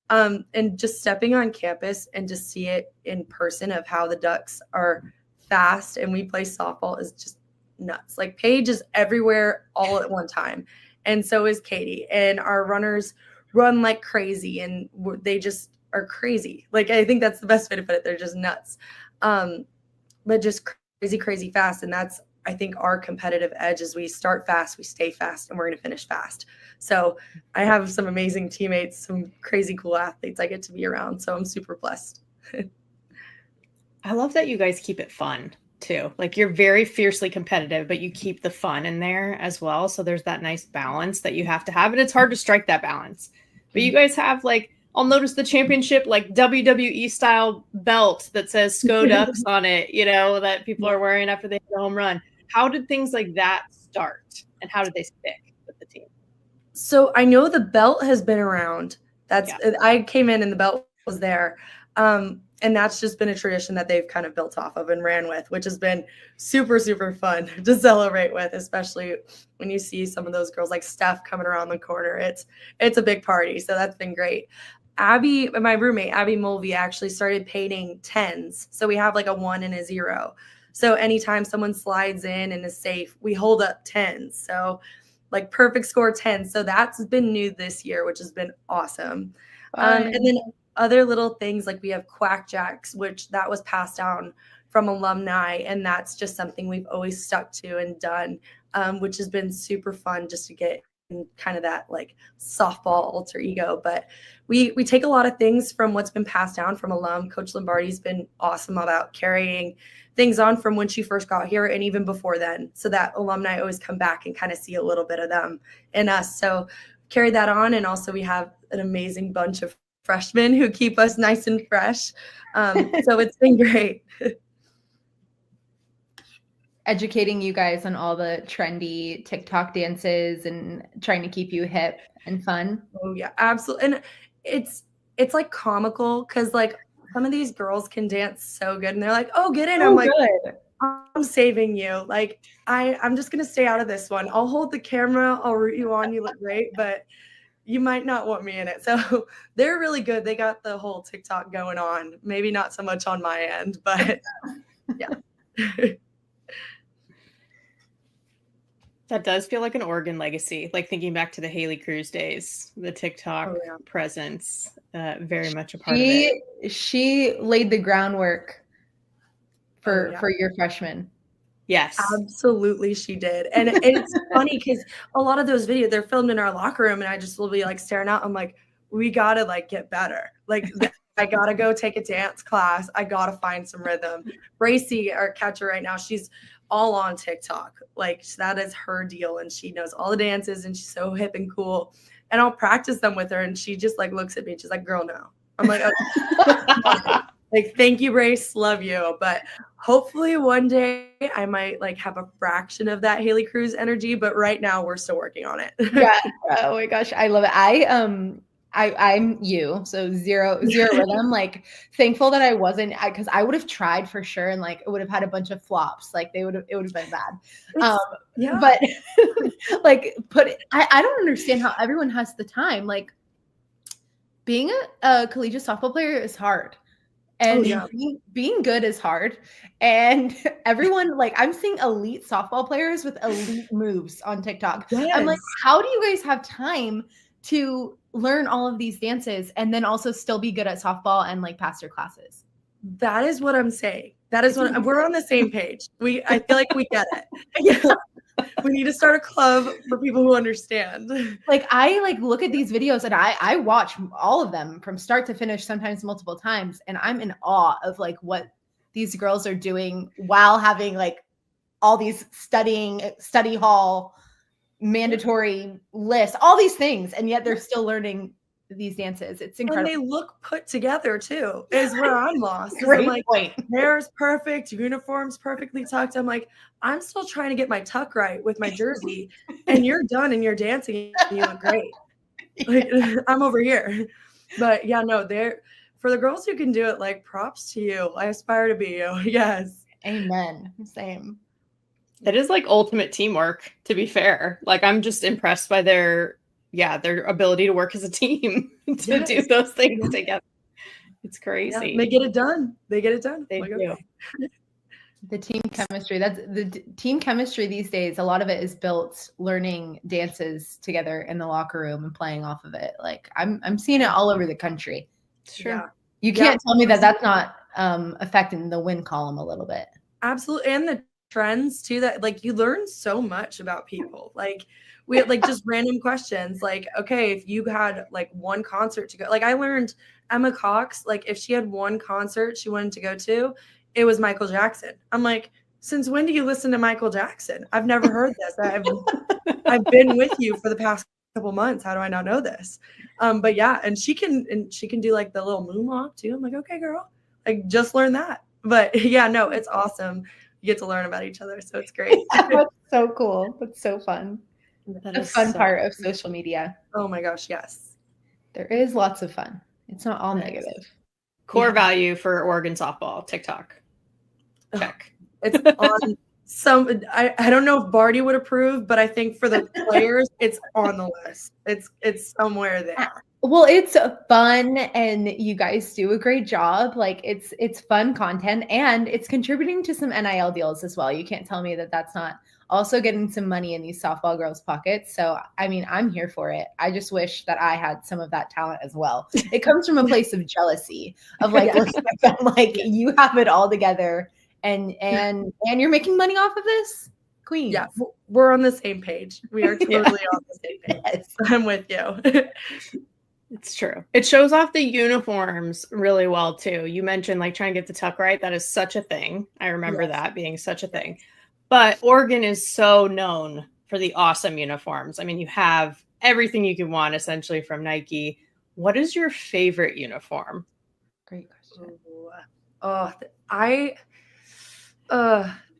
and just stepping on campus and just see it in person of how the Ducks are fast and we play softball is just nuts. Like Paige is everywhere all at one time. And so is Katie. And our runners run like crazy and they just are crazy. Like, I think that's the best way to put it. They're just nuts. But just crazy fast. And that's, I think, our competitive edge is we start fast, we stay fast, and we're going to finish fast. So I have some amazing teammates, some crazy cool athletes I get to be around. So I'm super blessed. I love that you guys keep it fun too. Like you're very fiercely competitive, but you keep the fun in there as well. So there's that nice balance that you have to have. And it's hard to strike that balance. But you guys have like, I'll notice the championship, like WWE style belt that says SCO Ducks on it, you know, that people are wearing after they hit a home run. How did things like that start and how did they stick with the team? So I know the belt has been around. I came in and the belt was there. And that's just been a tradition that they've kind of built off of and ran with, which has been super, super fun to celebrate with, especially when you see some of those girls like Steph coming around the corner. It's a big party. So that's been great. Abby, my roommate, Abby Mulvey, actually started painting 10s. So we have like a 1 and a 0. So anytime someone slides in and is safe, we hold up 10s. So like perfect score 10. So that's been new this year, which has been awesome. And then other little things like we have quack jacks, which that was passed down from alumni. And that's just something we've always stuck to and done, which has been super fun just to get in kind of that like softball alter ego. But we take a lot of things from what's been passed down from alum. Coach Lombardi's been awesome about carrying things on from when she first got here and even before then. So that alumni always come back and kind of see a little bit of them in us. So carry that on. And also we have an amazing bunch of freshmen who keep us nice and fresh. So it's been great. Educating you guys on all the trendy TikTok dances and trying to keep you hip and fun. Oh yeah, absolutely. And it's like comical because like some of these girls can dance so good and they're like, oh, get in. I'm like, good. I'm saving you. Like I'm just gonna stay out of this one. I'll hold the camera, I'll root you on, you look great, but you might not want me in it. So they're really good. They got the whole TikTok going on. Maybe not so much on my end, but yeah. That does feel like an Oregon legacy, like thinking back to the Haley Cruz days, the TikTok presence, very much a part of it. She laid the groundwork for your freshmen. Yes, absolutely she did. And it's funny because a lot of those videos, they're filmed in our locker room and I just will be like staring out. I'm like, we got to like get better. Like I got to go take a dance class. I got to find some rhythm. Bracy, our catcher right now, she's all on TikTok. Like that is her deal. And she knows all the dances and she's so hip and cool. And I'll practice them with her. And she just like looks at me. She's like, girl, no. I'm like, okay. Like, thank you, Brace. Love you. But hopefully one day I might like have a fraction of that Haley Cruz energy. But right now we're still working on it. Yeah. Oh my gosh. I love it. I'm you. So zero rhythm. Like thankful that I wasn't, because I would have tried for sure. And like, it would have had a bunch of flops. Like it would have been bad. Yeah. But like I don't understand how everyone has the time. Like being a collegiate softball player is hard. And being good is hard. And everyone, like I'm seeing elite softball players with elite moves on TikTok. Yes. I'm like, how do you guys have time to learn all of these dances and then also still be good at softball and like pass your classes? That is what I'm saying. That is what we're on the same page. I feel like we get it. Yeah. We need to start a club for people who understand. Like I like look at these videos and I watch all of them from start to finish, sometimes multiple times. And I'm in awe of like what these girls are doing while having like all these study hall mandatory list, all these things, and yet they're still learning these dances. It's incredible. And they look put together too, is where I'm lost. Great I'm like, point. hair's perfect, uniform's perfectly tucked. I'm like, I'm still trying to get my tuck right with my jersey, and you're done and you're dancing and you look great. Like, I'm over here. But yeah, no, they're for the girls who can do it, like, props to you. I aspire to be you. Yes. Amen. Same. That is like ultimate teamwork, to be fair. Like, I'm just impressed by their ability to work as a team to do those things together. It's crazy. Yeah, they get it done. They get it done. They like, do. Okay. The team chemistry. That's the team chemistry these days. A lot of it is built learning dances together in the locker room and playing off of it. Like I'm seeing it all over the country. Sure. Yeah. You can't tell me that that's not affecting the win column a little bit. Absolutely. And the trends too, that like you learn so much about people. Like we had like just random questions. Like, okay, if you had like one concert to go, like I learned Emma Cox, like if she had one concert she wanted to go to, it was Michael Jackson. I'm like, since when do you listen to Michael Jackson? I've never heard this. I've been with you for the past couple months. How do I not know this? But yeah, and she can do like the little moonwalk too. I'm like, okay, girl, like just learn that. But yeah, no, it's awesome. You get to learn about each other, so it's great. That's so cool. That's so fun. That The is fun so part of social media. Oh my gosh, yes. There is lots of fun. It's not all negative. core value for Oregon softball. TikTok. Check. It's on some. I don't know if Barty would approve, but I think for the players, it's on the list. It's somewhere there. Well, it's fun and you guys do a great job. Like it's fun content and it's contributing to some NIL deals as well. You can't tell me that that's not also getting some money in these softball girls' pockets. So, I mean, I'm here for it. I just wish that I had some of that talent as well. It comes from a place of jealousy of like, looking at them, like you have it all together and you're making money off of this. Queen. Yeah, we're on the same page. We are totally on the same page. Yes. I'm with you. It's true. It shows off the uniforms really well too. You mentioned like trying to get the tuck right. That is such a thing. I remember that being such a thing. But Oregon is so known for the awesome uniforms. I mean, you have everything you could want essentially from Nike. What is your favorite uniform? Great question.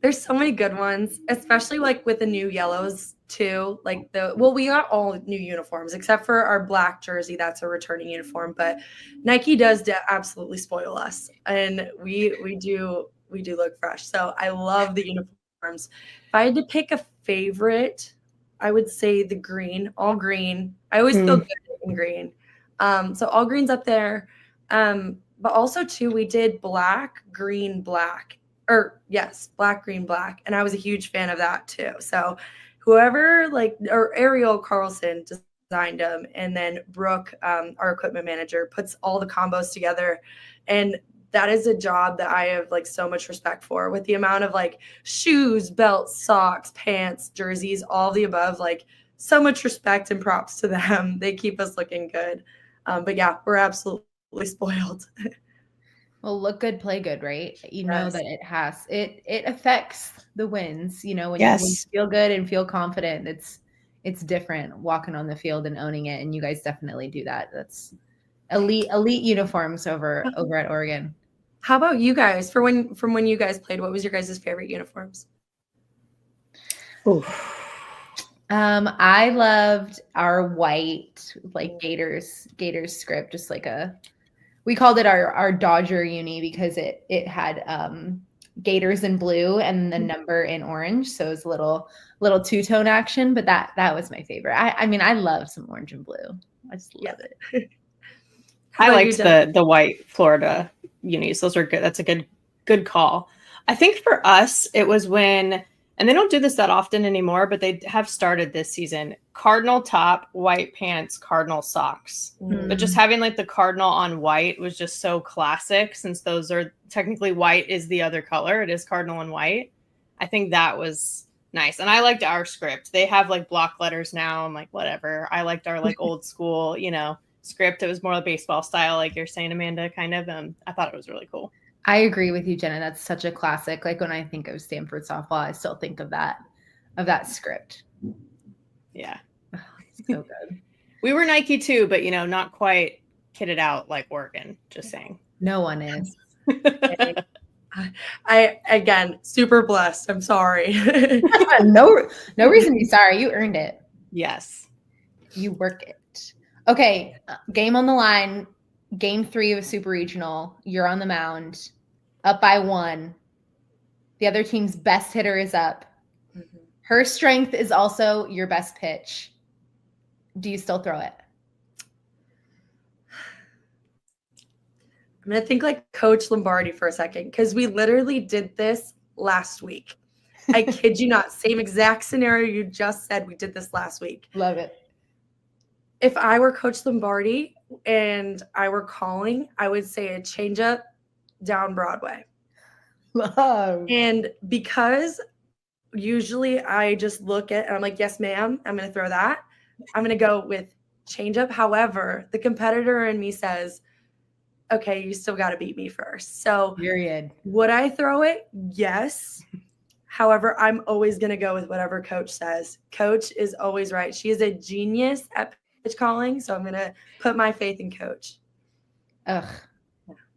There's so many good ones, especially like with the new yellows too. Like we got all new uniforms except for our black jersey. That's a returning uniform, but Nike does absolutely spoil us, and we do look fresh. So I love the uniforms. If I had to pick a favorite, I would say the green, all green. I always feel good in green. So all green's up there. But also too, we did black, green, black. Black, green, black. And I was a huge fan of that too. So whoever or Ariel Carlson designed them, and then Brooke, our equipment manager, puts all the combos together. And that is a job that I have like so much respect for, with the amount of like shoes, belts, socks, pants, jerseys, all the above, like so much respect and props to them. They keep us looking good. But yeah, we're absolutely spoiled. Well, look good, play good, right? You know that it affects the wins. You know, when you feel good and feel confident, it's different walking on the field and owning it. And you guys definitely do that. That's elite uniforms over at Oregon. How about you guys? From when you guys played, what was your guys' favorite uniforms? I loved our white, like Gators script, just like we called it our Dodger uni because it had Gators in blue and the number in orange, so it was a little two-tone action. But that was my favorite. I mean, I love some orange and blue. I just love it. I liked the white Florida unis. Those are good. That's a good call. I think for us, it was when, and they don't do this that often anymore, but they have started this season, cardinal top, white pants, cardinal socks. But just having like the cardinal on white was just so classic, since those are technically white is the other color. It is cardinal and white. I think that was nice. And I liked our script. They have like block letters now. I'm like, whatever. I liked our like old school, script. It was more baseball style, like you're saying, Amanda, kind of. I thought it was really cool. I agree with you, Jenna. That's such a classic. Like when I think of Stanford softball, I still think of that script. Yeah. So good. We were Nike too, but not quite kitted out like Oregon, just saying. No one is. I again, super blessed. I'm sorry. No reason to be sorry. You earned it. Yes. You work it. Okay, game on the line. Game 3 of Super Regional. You're on the mound, up by 1. The other team's best hitter is up. Mm-hmm. Her strength is also your best pitch. Do you still throw it? I'm going to think like Coach Lombardi for a second, because we literally did this last week. I kid you not. Same exact scenario you just said. We did this last week. Love it. If I were Coach Lombardi and I were calling, I would say a changeup down Broadway. Love. And because usually I just look at and I'm like, yes, ma'am, I'm going to throw that. I'm going to go with changeup. However, the competitor in me says, okay, you still got to beat me first. So period. Would I throw it? Yes. However, I'm always going to go with whatever coach says. Coach is always right. She is a genius at pitch calling. So I'm going to put my faith in coach. Ugh.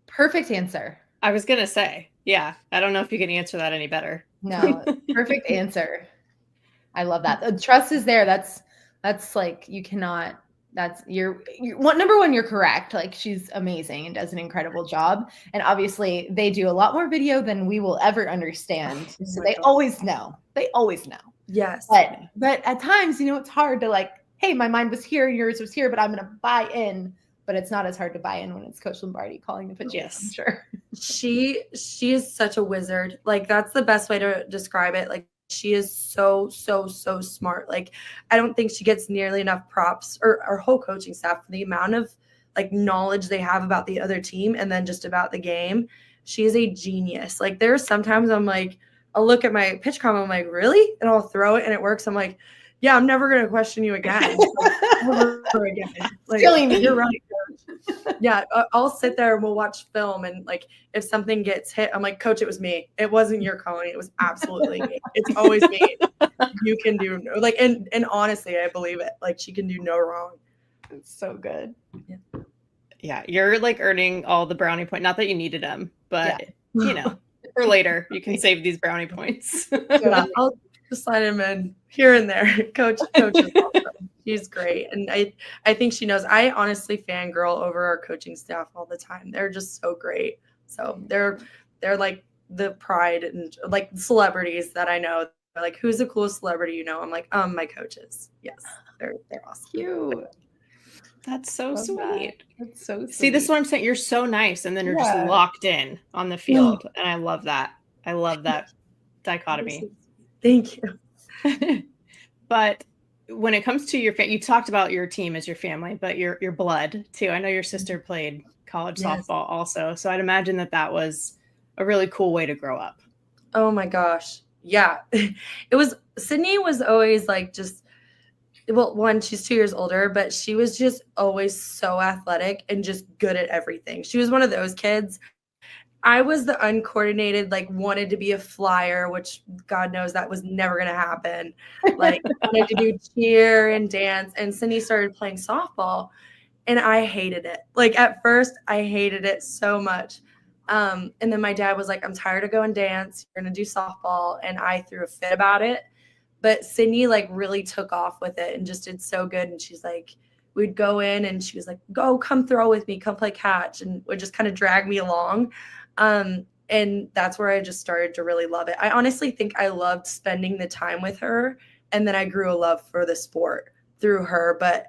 Perfect answer. I was going to say, yeah, I don't know if you can answer that any better. No, perfect answer. I love that. The trust is there. That's like, you cannot, that's you're number one, you're correct. Like, she's amazing and does an incredible job. And obviously they do a lot more video than we will ever understand. So they always know. They always know. Yes. But at times, it's hard to like, hey, my mind was here, yours was here, but I'm going to buy in. But it's not as hard to buy in when it's Coach Lombardi calling the pitches. Yes. I'm sure. She is such a wizard. Like, that's the best way to describe it. Like, she is so smart. Like, I don't think she gets nearly enough props, or our whole coaching staff, for the amount of like knowledge they have about the other team and then just about the game. She is a genius. Like, there's sometimes I'm like, I'll look at my pitch comment, I'm like, really? And I'll throw it and it works. I'm like, yeah, I'm never going to question you again. Never again. Like, you're right, coach. Yeah, I'll sit there and we'll watch film. And like, if something gets hit, I'm like, coach, it was me. It wasn't your calling. It was absolutely me. It's always me. You can do no, like, and honestly, I believe it. Like, she can do no wrong. It's so good. Yeah, you're like earning all the brownie points. Not that you needed them, but for later, you can save these brownie points. Yeah, I'll just slide him in here and there. Coach is awesome. She's great. And I think she knows. I honestly fangirl over our coaching staff all the time. They're just so great. So they're like the pride and like celebrities that I know. They're like, who's the coolest celebrity you know? I'm like, my coaches. Yes, they're awesome. Cute. That's so sweet. That's so sweet. See, this is what I'm saying. You're so nice, and then you're just locked in on the field, and I love that. I love that dichotomy. Thank you. But when it comes to your you talked about your team as your family, but your blood too. I know your sister played college softball also, so I'd imagine that was a really cool way to grow up. Oh my gosh, yeah. Sydney was always like just. Well, one, she's 2 years older, but she was just always so athletic and just good at everything. She was one of those kids. I was the uncoordinated, like, wanted to be a flyer, which God knows that was never going to happen. Like, wanted to do cheer and dance. And Sydney started playing softball, and I hated it. Like, at first, I hated it so much. And then my dad was like, I'm tired of going dance. You're going to do softball. And I threw a fit about it. But Sydney like really took off with it and just did so good. And she's like, we'd go in and she was like, go, come throw with me, come play catch, and would just kind of drag me along. And that's where I just started to really love it. I honestly think I loved spending the time with her. And then I grew a love for the sport through her. But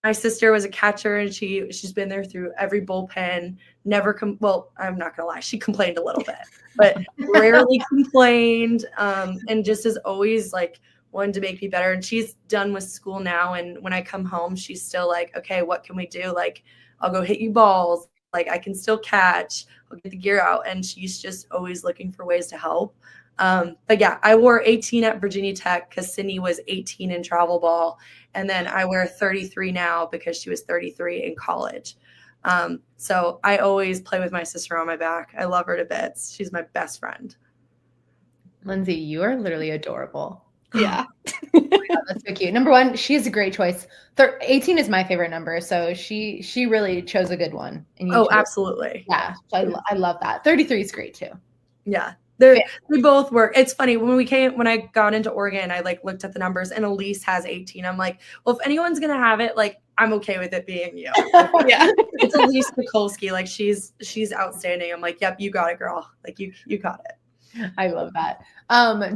my sister was a catcher, and she's been there through every bullpen. Never well, I'm not gonna lie, she complained a little bit, but rarely complained. And just is always like wanted to make me better. And she's done with school now, and when I come home, she's still like, okay, what can we do? Like, I'll go hit you balls. Like, I can still catch. I'll get the gear out, and she's just always looking for ways to help. But yeah, I wore 18 at Virginia Tech because Sydney was 18 in travel ball. And then I wear 33 now because she was 33 in college. So I always play with my sister on my back. I love her to bits. She's my best friend. Lindsey, you are literally adorable. Yeah. This That's so cute. Number 1, she is a great choice. 18 is my favorite number, so she really chose a good one. And Absolutely. Yeah, so I love that. 33 is great too. Yeah. They both work. It's funny when I got into Oregon, I like looked at the numbers and Elise has 18. I'm like, well, if anyone's gonna have it, like I'm okay with it being you. Yeah. It's Elise Mikulski. Like she's outstanding. I'm like, yep, you got it, girl. Like you got it. I love that.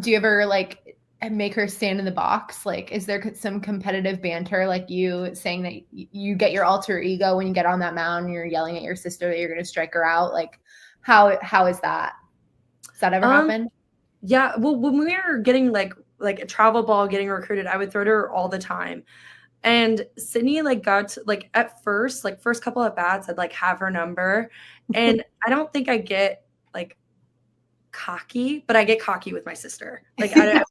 Do you ever like make her stand in the box? Like, is there some competitive banter, like you saying that you get your alter ego when you get on that mound and you're yelling at your sister that you're going to strike her out? Like, how is that? Does that ever happen? Yeah. Well, when we were getting like a travel ball getting recruited, I would throw to her all the time. And Sydney like got to, like at first couple of bats, I'd like have her number. And I don't think I get like cocky, but I get cocky with my sister. Like I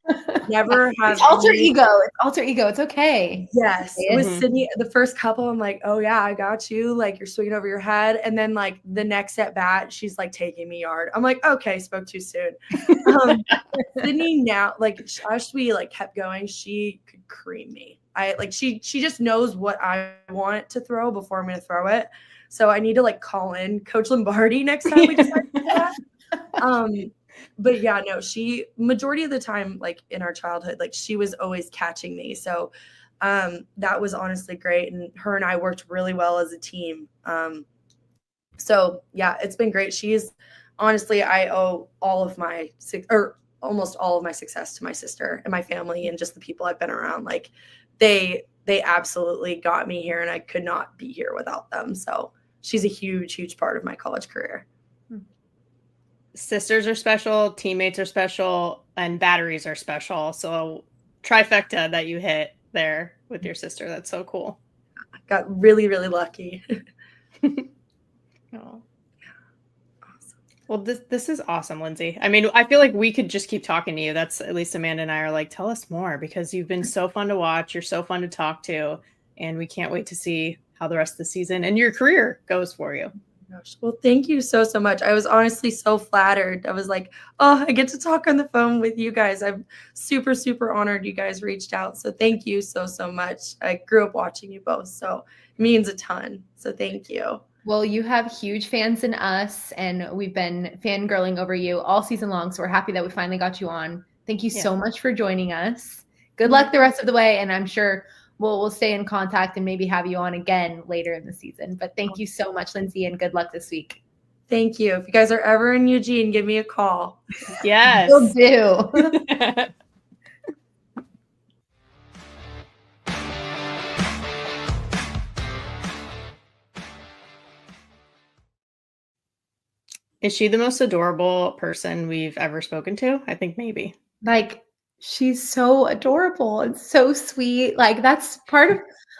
never have It's alter ego. It's alter ego. It's okay. Yes. With Sydney, the first couple, I'm like, oh yeah, I got you. Like you're swinging over your head. And then like the next at bat, she's like taking me yard. I'm like, okay, spoke too soon. Sydney now, like as we like kept going, she could cream me. She just knows what I want to throw before I'm going to throw it. So I need to like call in Coach Lombardi next time we decide to do that. But yeah, no, she majority of the time, like in our childhood, like she was always catching me. So that was honestly great. And her and I worked really well as a team. So yeah, it's been great. She's honestly, I owe almost all of my success to my sister and my family and just the people I've been around. Like they absolutely got me here and I could not be here without them. So she's a huge, huge part of my college career. Sisters are special, teammates are special, and batteries are special. So trifecta that you hit there with your sister. That's so cool. I got really, really lucky. Oh. Awesome. Well, this is awesome, Lindsey. I mean, I feel like we could just keep talking to you. That's at least Amanda and I are like, tell us more because you've been so fun to watch. You're so fun to talk to. And we can't wait to see how the rest of the season and your career goes for you. Gosh. Well, thank you so much. I was honestly so flattered. I was like, oh, I get to talk on the phone with you guys. I'm super, super honored you guys reached out. So thank you so much. I grew up watching you both, so it means a ton. So thank you. Well, you have huge fans in us, and we've been fangirling over you all season long. So we're happy that we finally got you on. Thank you so much for joining us. Good luck the rest of the way, and I'm sure we'll stay in contact and maybe have you on again later in the season. But thank you so much, Lindsey, and good luck this week. Thank you. If you guys are ever in Eugene, give me a call. Yes. Will do. Is she the most adorable person we've ever spoken to? I think maybe. Like, she's so adorable and so sweet. Like, that's part of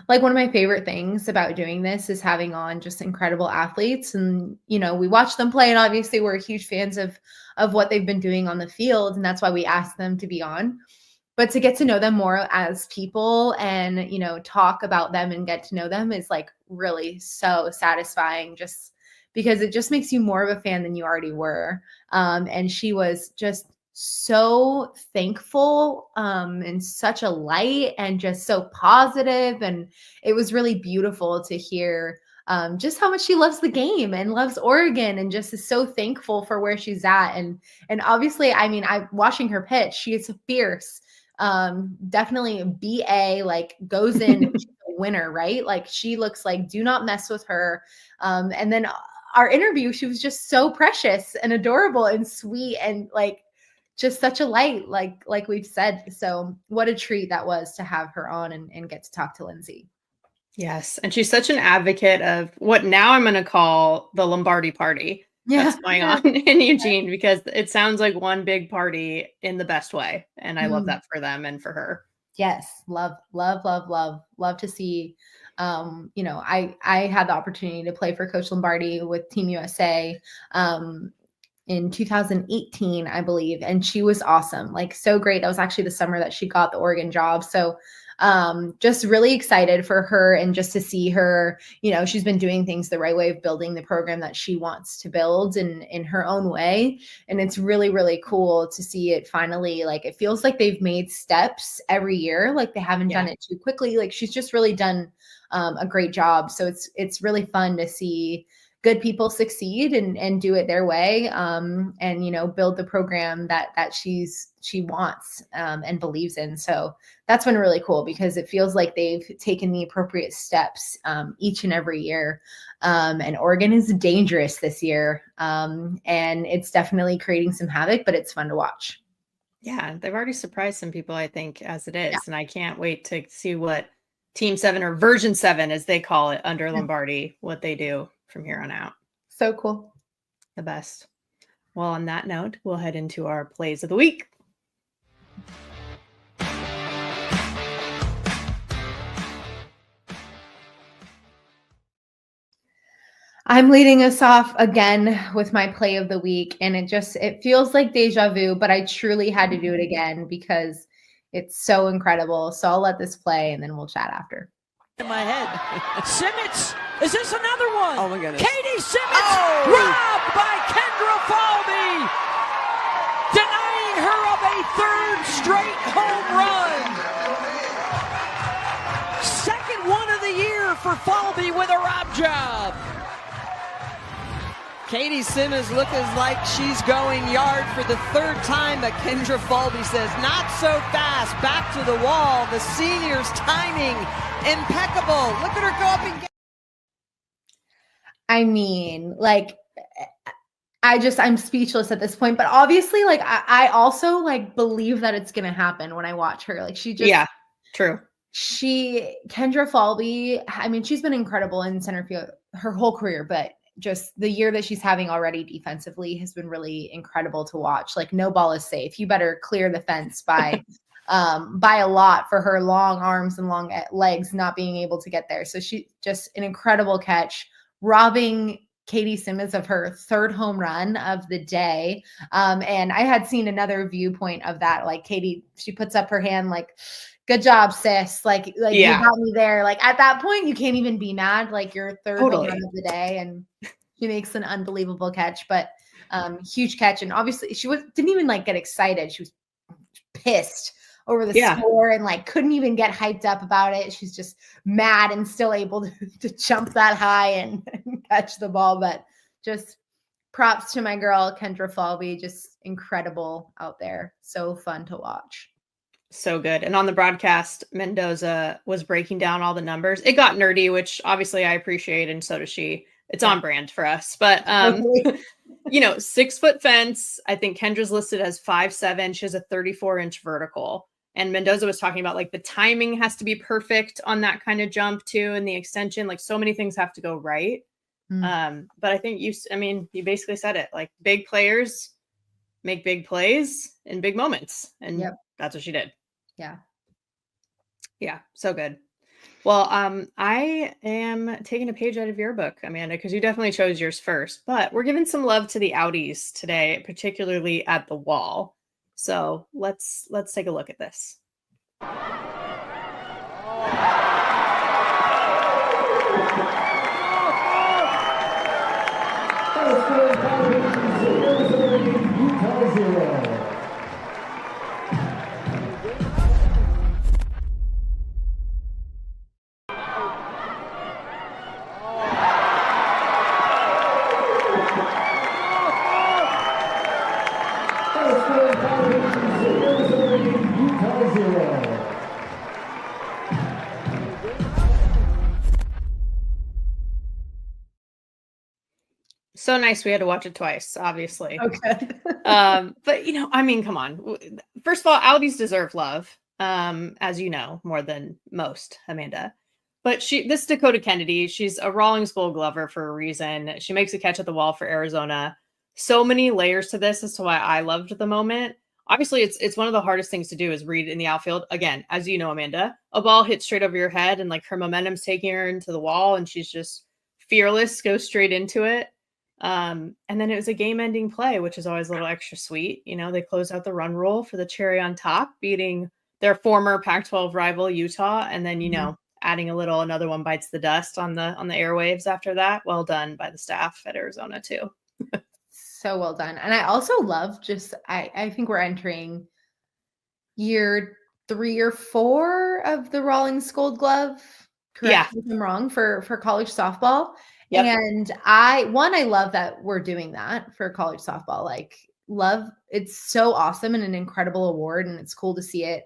like one of my favorite things about doing this is having on just incredible athletes. And, you know, we watch them play and obviously we're huge fans of what they've been doing on the field. And that's why we asked them to be on. But to get to know them more as people and, you know, talk about them and get to know them is like really so satisfying just because it just makes you more of a fan than you already were. And she was just so thankful and such a light and just so positive. And it was really beautiful to hear just how much she loves the game and loves Oregon and just is so thankful for where she's at. And obviously, I mean, I'm watching her pitch. She is fierce. Definitely a BA, like goes in she's a winner, right? Like she looks like do not mess with her. And then our interview, she was just so precious and adorable and sweet and like just such a light, like we've said. So what a treat that was to have her on and get to talk to Lindsey. Yes. And she's such an advocate of what now I'm going to call the Lombardi party that's going on in Eugene, because it sounds like one big party in the best way. And I love that for them and for her. Yes. Love to see. You know, I had the opportunity to play for Coach Lombardi with Team USA. in 2018, I believe. And she was awesome, like so great. That was actually the summer that she got the Oregon job. So just really excited for her, and just to see her, she's been doing things the right way of building the program that she wants to build in her own way. And it's really, really cool to see it finally. Like, it feels like they've made steps every year. Like, they haven't done it too quickly. Like, she's just really done a great job. So it's really fun to see good people succeed and do it their way, and build the program that she wants and believes in. So that's been really cool, because it feels like they've taken the appropriate steps each and every year. And Oregon is dangerous this year, and it's definitely creating some havoc, but it's fun to watch. Yeah, they've already surprised some people, I think, as it is, and I can't wait to see what Team 7, or version 7 as they call it, under Lombardi, what they do from here on out. So cool. The best. Well, on that note, we'll head into our plays of the week. I'm leading us off again with my play of the week, and it feels like deja vu, but I truly had to do it again because it's so incredible. So I'll let this play, and then we'll chat after. In my head. Simmons, is this another one? Oh my goodness. Katie Simmons, robbed by Kendra Falvey, denying her of a third straight home run. Second one of the year for Falvey with a rob job. Katie Simmons looking like she's going yard for the third time, but Kendra Falvey says, not so fast, back to the wall. The senior's timing, impeccable. Look at her go up and get. I mean, like, I'm speechless at this point, but obviously, like, I also, like, believe that it's going to happen when I watch her. Like, she just. Yeah, true. Kendra Falvey, I mean, she's been incredible in center field her whole career, but just the year that she's having already defensively has been really incredible to watch. Like, no ball is safe. You better clear the fence by a lot for her long arms and long legs not being able to get there. So she just an incredible catch, robbing Katie Simmons of her third home run of the day. And I had seen another viewpoint of that. Like, Katie, she puts up her hand like, good job, sis. Like you got me there. Like, at that point, you can't even be mad. Like, your third home run of the day, and she makes an unbelievable catch. But huge catch, and obviously she didn't even like get excited. She was pissed over the score and like couldn't even get hyped up about it. She's just mad and still able to jump that high and catch the ball. But just props to my girl Kendra Falvey. Just incredible out there. So fun to watch. So good. And on the broadcast, Mendoza was breaking down all the numbers. It got nerdy, which obviously I appreciate, and so does she. It's on brand for us. But 6-foot fence. I think Kendra's listed as 5'7". She has a 34-inch vertical. And Mendoza was talking about, like, the timing has to be perfect on that kind of jump too, and the extension. Like, so many things have to go right. But I think you basically said it. Like, big players make big plays in big moments, and that's what she did. Yeah, so good. Well, I am taking a page out of your book, Amanda, because you definitely chose yours first, but we're giving some love to the outies today, particularly at the wall. So let's take a look at this. So nice. We had to watch it twice, obviously. Okay. But come on. First of all, outies deserve love, as you know, more than most, Amanda. But this Dakota Kennedy, she's a Rawlings Gold Glover for a reason. She makes a catch at the wall for Arizona. So many layers to this as to why I loved the moment. Obviously, it's one of the hardest things to do is read in the outfield. Again, as you know, Amanda, a ball hits straight over your head, and like her momentum's taking her into the wall, and she's just fearless, goes straight into it. And then it was a game-ending play, which is always a little extra sweet. You know, they closed out the run roll for the cherry on top, beating their former Pac-12 rival Utah, and then adding another one bites the dust on the airwaves after that. Well done by the staff at Arizona too. So well done. And I also love I think we're entering year 3 or 4 of the Rawlings Gold Glove. Correct me if I'm wrong, for college softball. Yep. And I love that we're doing that for college softball. Like, it's so awesome and an incredible award, and it's cool to see it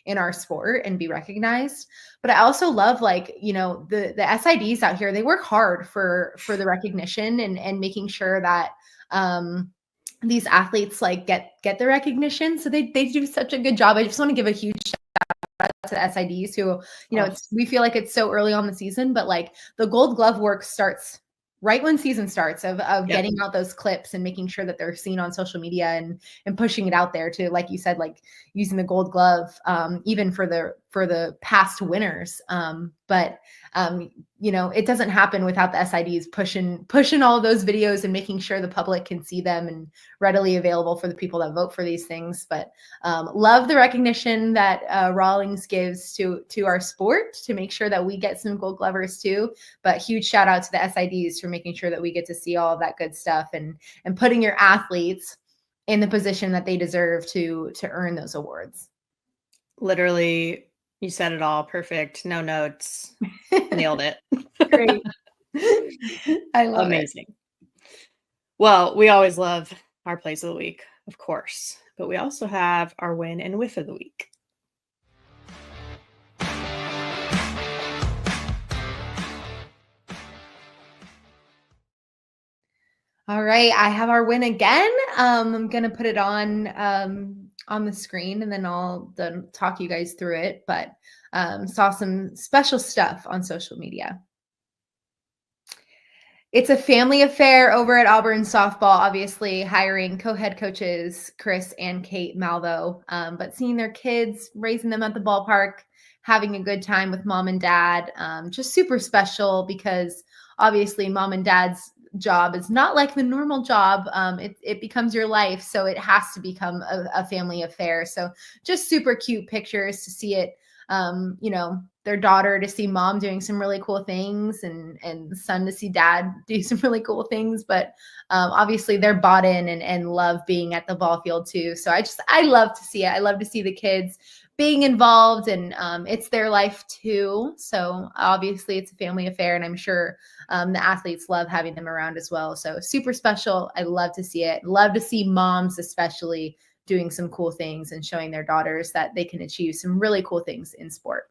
in our sport and be recognized. But I also love, like, you know, the SIDs out here, they work hard for the recognition and making sure that these athletes like get the recognition. So they do such a good job. I just want to give a huge shout out to the SIDs who, you know, we feel like it's so early on the season, but like the Gold Glove work starts right when season starts of getting out those clips and making sure that they're seen on social media and pushing it out there to, like you said, like using the Gold Glove, even for the past winners. But you know, it doesn't happen without the SIDs pushing all of those videos and making sure the public can see them and readily available for the people that vote for these things. But love the recognition that Rawlings gives to our sport to make sure that we get some Gold Glovers too. But huge shout out to the SIDs for making sure that we get to see all of that good stuff and putting your athletes in the position that they deserve to earn those awards. Literally, you said it all. Perfect. No notes. Nailed it. Great. I love Amazing. Well, we always love our plays of the week, of course, but we also have our win and whiff of the week. All right, I have our win again. I'm going to put it on the screen, and then I'll talk you guys through it. But saw some special stuff on social media. It's a family affair over at Auburn softball, obviously hiring co-head coaches Chris and Kate Malvo, but seeing their kids, raising them at the ballpark, having a good time with mom and dad, just super special because obviously mom and dad's job is not like the normal job. It becomes your life, so it has to become a family affair. So just super cute pictures to see it. You know, their daughter to see mom doing some really cool things and the son to see dad do some really cool things. But obviously they're bought in and love being at the ball field too. So I love to see it. I love to see the kids being involved, and it's their life too. So obviously it's a family affair, and I'm sure the athletes love having them around as well. So super special. I love to see it. Love to see moms especially doing some cool things and showing their daughters that they can achieve some really cool things in sport.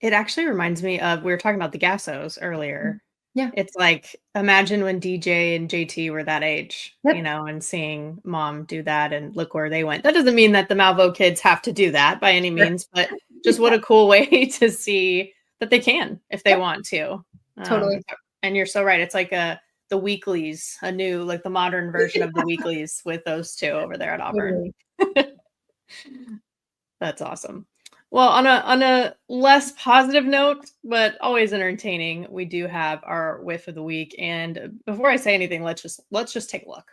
It actually reminds me of, we were talking about the Gassos earlier. Yeah. It's like, imagine when DJ and JT were that age, Yep. you know, and seeing mom do that and look where they went. That doesn't mean that the Malvo kids have to do that by any means, but just what a cool way to see that they can if they want to. Totally. And you're so right. It's like the weeklies, a new, like the modern version of the weeklies with those two over there at Auburn. Totally. That's awesome. Well, on a less positive note, but always entertaining, we do have our whiff of the week. And before I say anything, let's just take a look.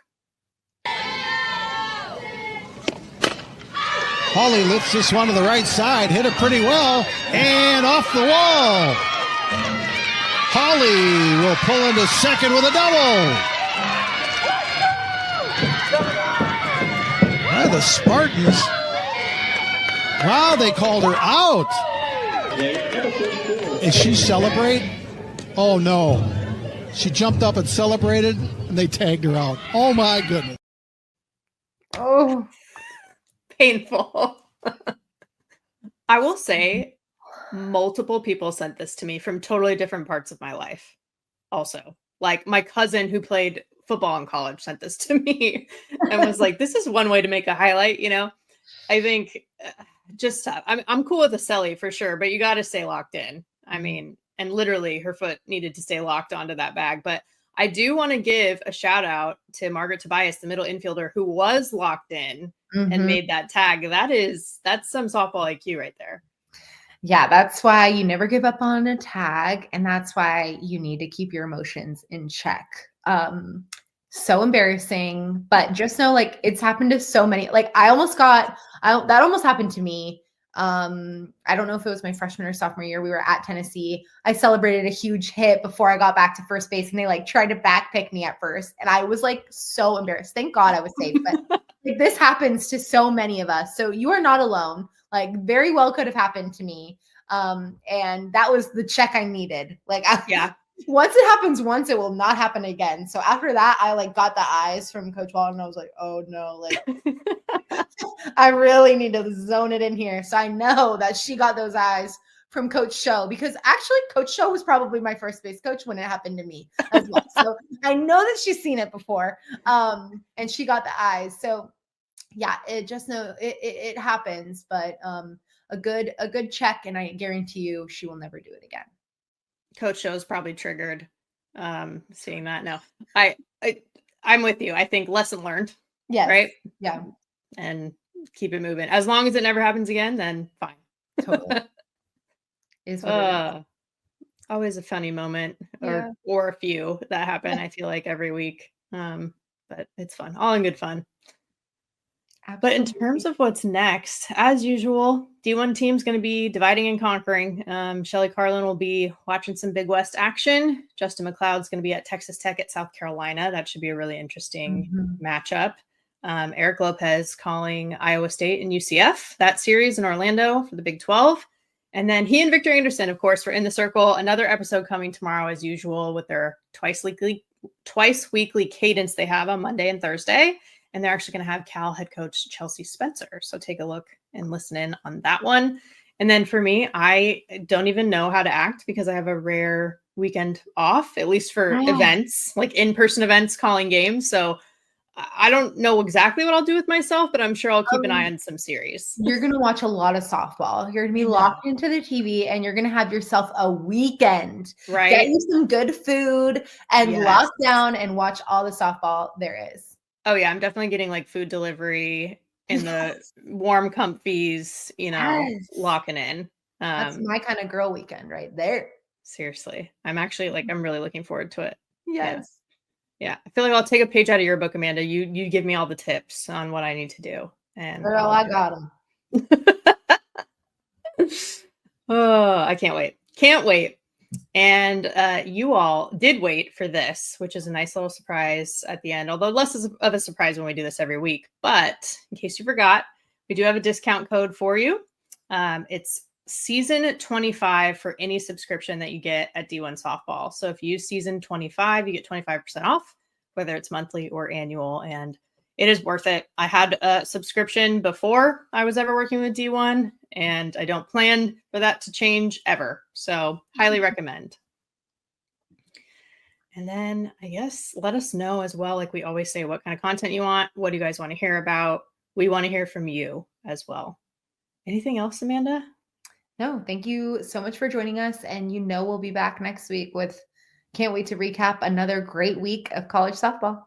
Hawley lifts this one to the right side, hit it pretty well, and off the wall. Hawley will pull into second with a double. The Spartans. Wow, they called her out. Is she celebrate? Oh, no. She jumped up and celebrated, and they tagged her out. Oh, my goodness. Oh, painful. I will say multiple people sent this to me from totally different parts of my life. Also, like my cousin who played football in college sent this to me and was like, this is one way to make a highlight, you know? I think just tough. I'm cool with the celly for sure, but you got to stay locked in. I mean, and literally her foot needed to stay locked onto that bag. But I do want to give a shout out to Margaret Tobias, the middle infielder who was locked in and made that tag. That's some softball IQ right there. Yeah, that's why you never give up on a tag, and that's why you need to keep your emotions in check. So embarrassing, but just know, like, it's happened to so many. Like, that almost happened to me. I don't know if it was my freshman or sophomore year. We were at Tennessee. I celebrated a huge hit before I got back to first base, and they like tried to back pick me at first, and I was like so embarrassed. Thank God I was safe, but like, this happens to so many of us. So you are not alone. Like, very well could have happened to me. And that was the check I needed. Like, Yeah. Once it happens once, it will not happen again. So after that, I like got the eyes from Coach Ball, and I was like, oh no, like I really need to zone it in here. So I know that she got those eyes from Coach Show, because actually Coach Show was probably my first base coach when it happened to me as well. So I know that she's seen it before. And she got the eyes. So yeah, it happens, but a good check, and I guarantee you she will never do it again. Coach Show's probably triggered seeing that. No, I'm with you. I think lesson learned. Yes. Right. Yeah. And keep it moving. As long as it never happens again, then fine. Totally. Is what it is. Always a funny moment, Yeah. or a few that happen. I feel like every week. But it's fun. All in good fun. But in terms of what's next, as usual, D1 team's going to be dividing and conquering. Shelly Carlin will be watching some Big West action. Justin McLeod's going to be at Texas Tech at South Carolina. That should be a really interesting matchup. Eric Lopez calling Iowa State and UCF, that series in Orlando for the Big 12. And then he and Victor Anderson, of course, were in the circle. Another episode coming tomorrow, as usual, with their twice weekly cadence they have on Monday and Thursday. And they're actually going to have Cal head coach Chelsea Spencer. So take a look and listen in on that one. And then for me, I don't even know how to act because I have a rare weekend off, at least for events, like in-person events, calling games. So I don't know exactly what I'll do with myself, but I'm sure I'll keep an eye on some series. You're going to watch a lot of softball. You're going to be locked into the TV, and you're going to have yourself a weekend. Right. Get you some good food and lock down and watch all the softball there is. Oh yeah, I'm definitely getting like food delivery in the warm comfies, locking in. That's my kind of girl weekend right there. Seriously. I'm actually I'm really looking forward to it. Yes. Yeah. I feel like I'll take a page out of your book, Amanda. You give me all the tips on what I need to do. And girl, I got them. Oh, I can't wait. Can't wait. And you all did wait for this, which is a nice little surprise at the end, although less of a surprise when we do this every week. But in case you forgot, we do have a discount code for you. It's season 25 for any subscription that you get at D1Softball. So if you use season 25, you get 25% off, whether it's monthly or annual. And it is worth it. I had a subscription before I was ever working with D1, and I don't plan for that to change ever. So highly recommend. And then I guess let us know as well, like we always say, what kind of content you want. What do you guys want to hear about? We want to hear from you as well. Anything else, Amanda? No, thank you so much for joining us. And we'll be back next week can't wait to recap another great week of college softball.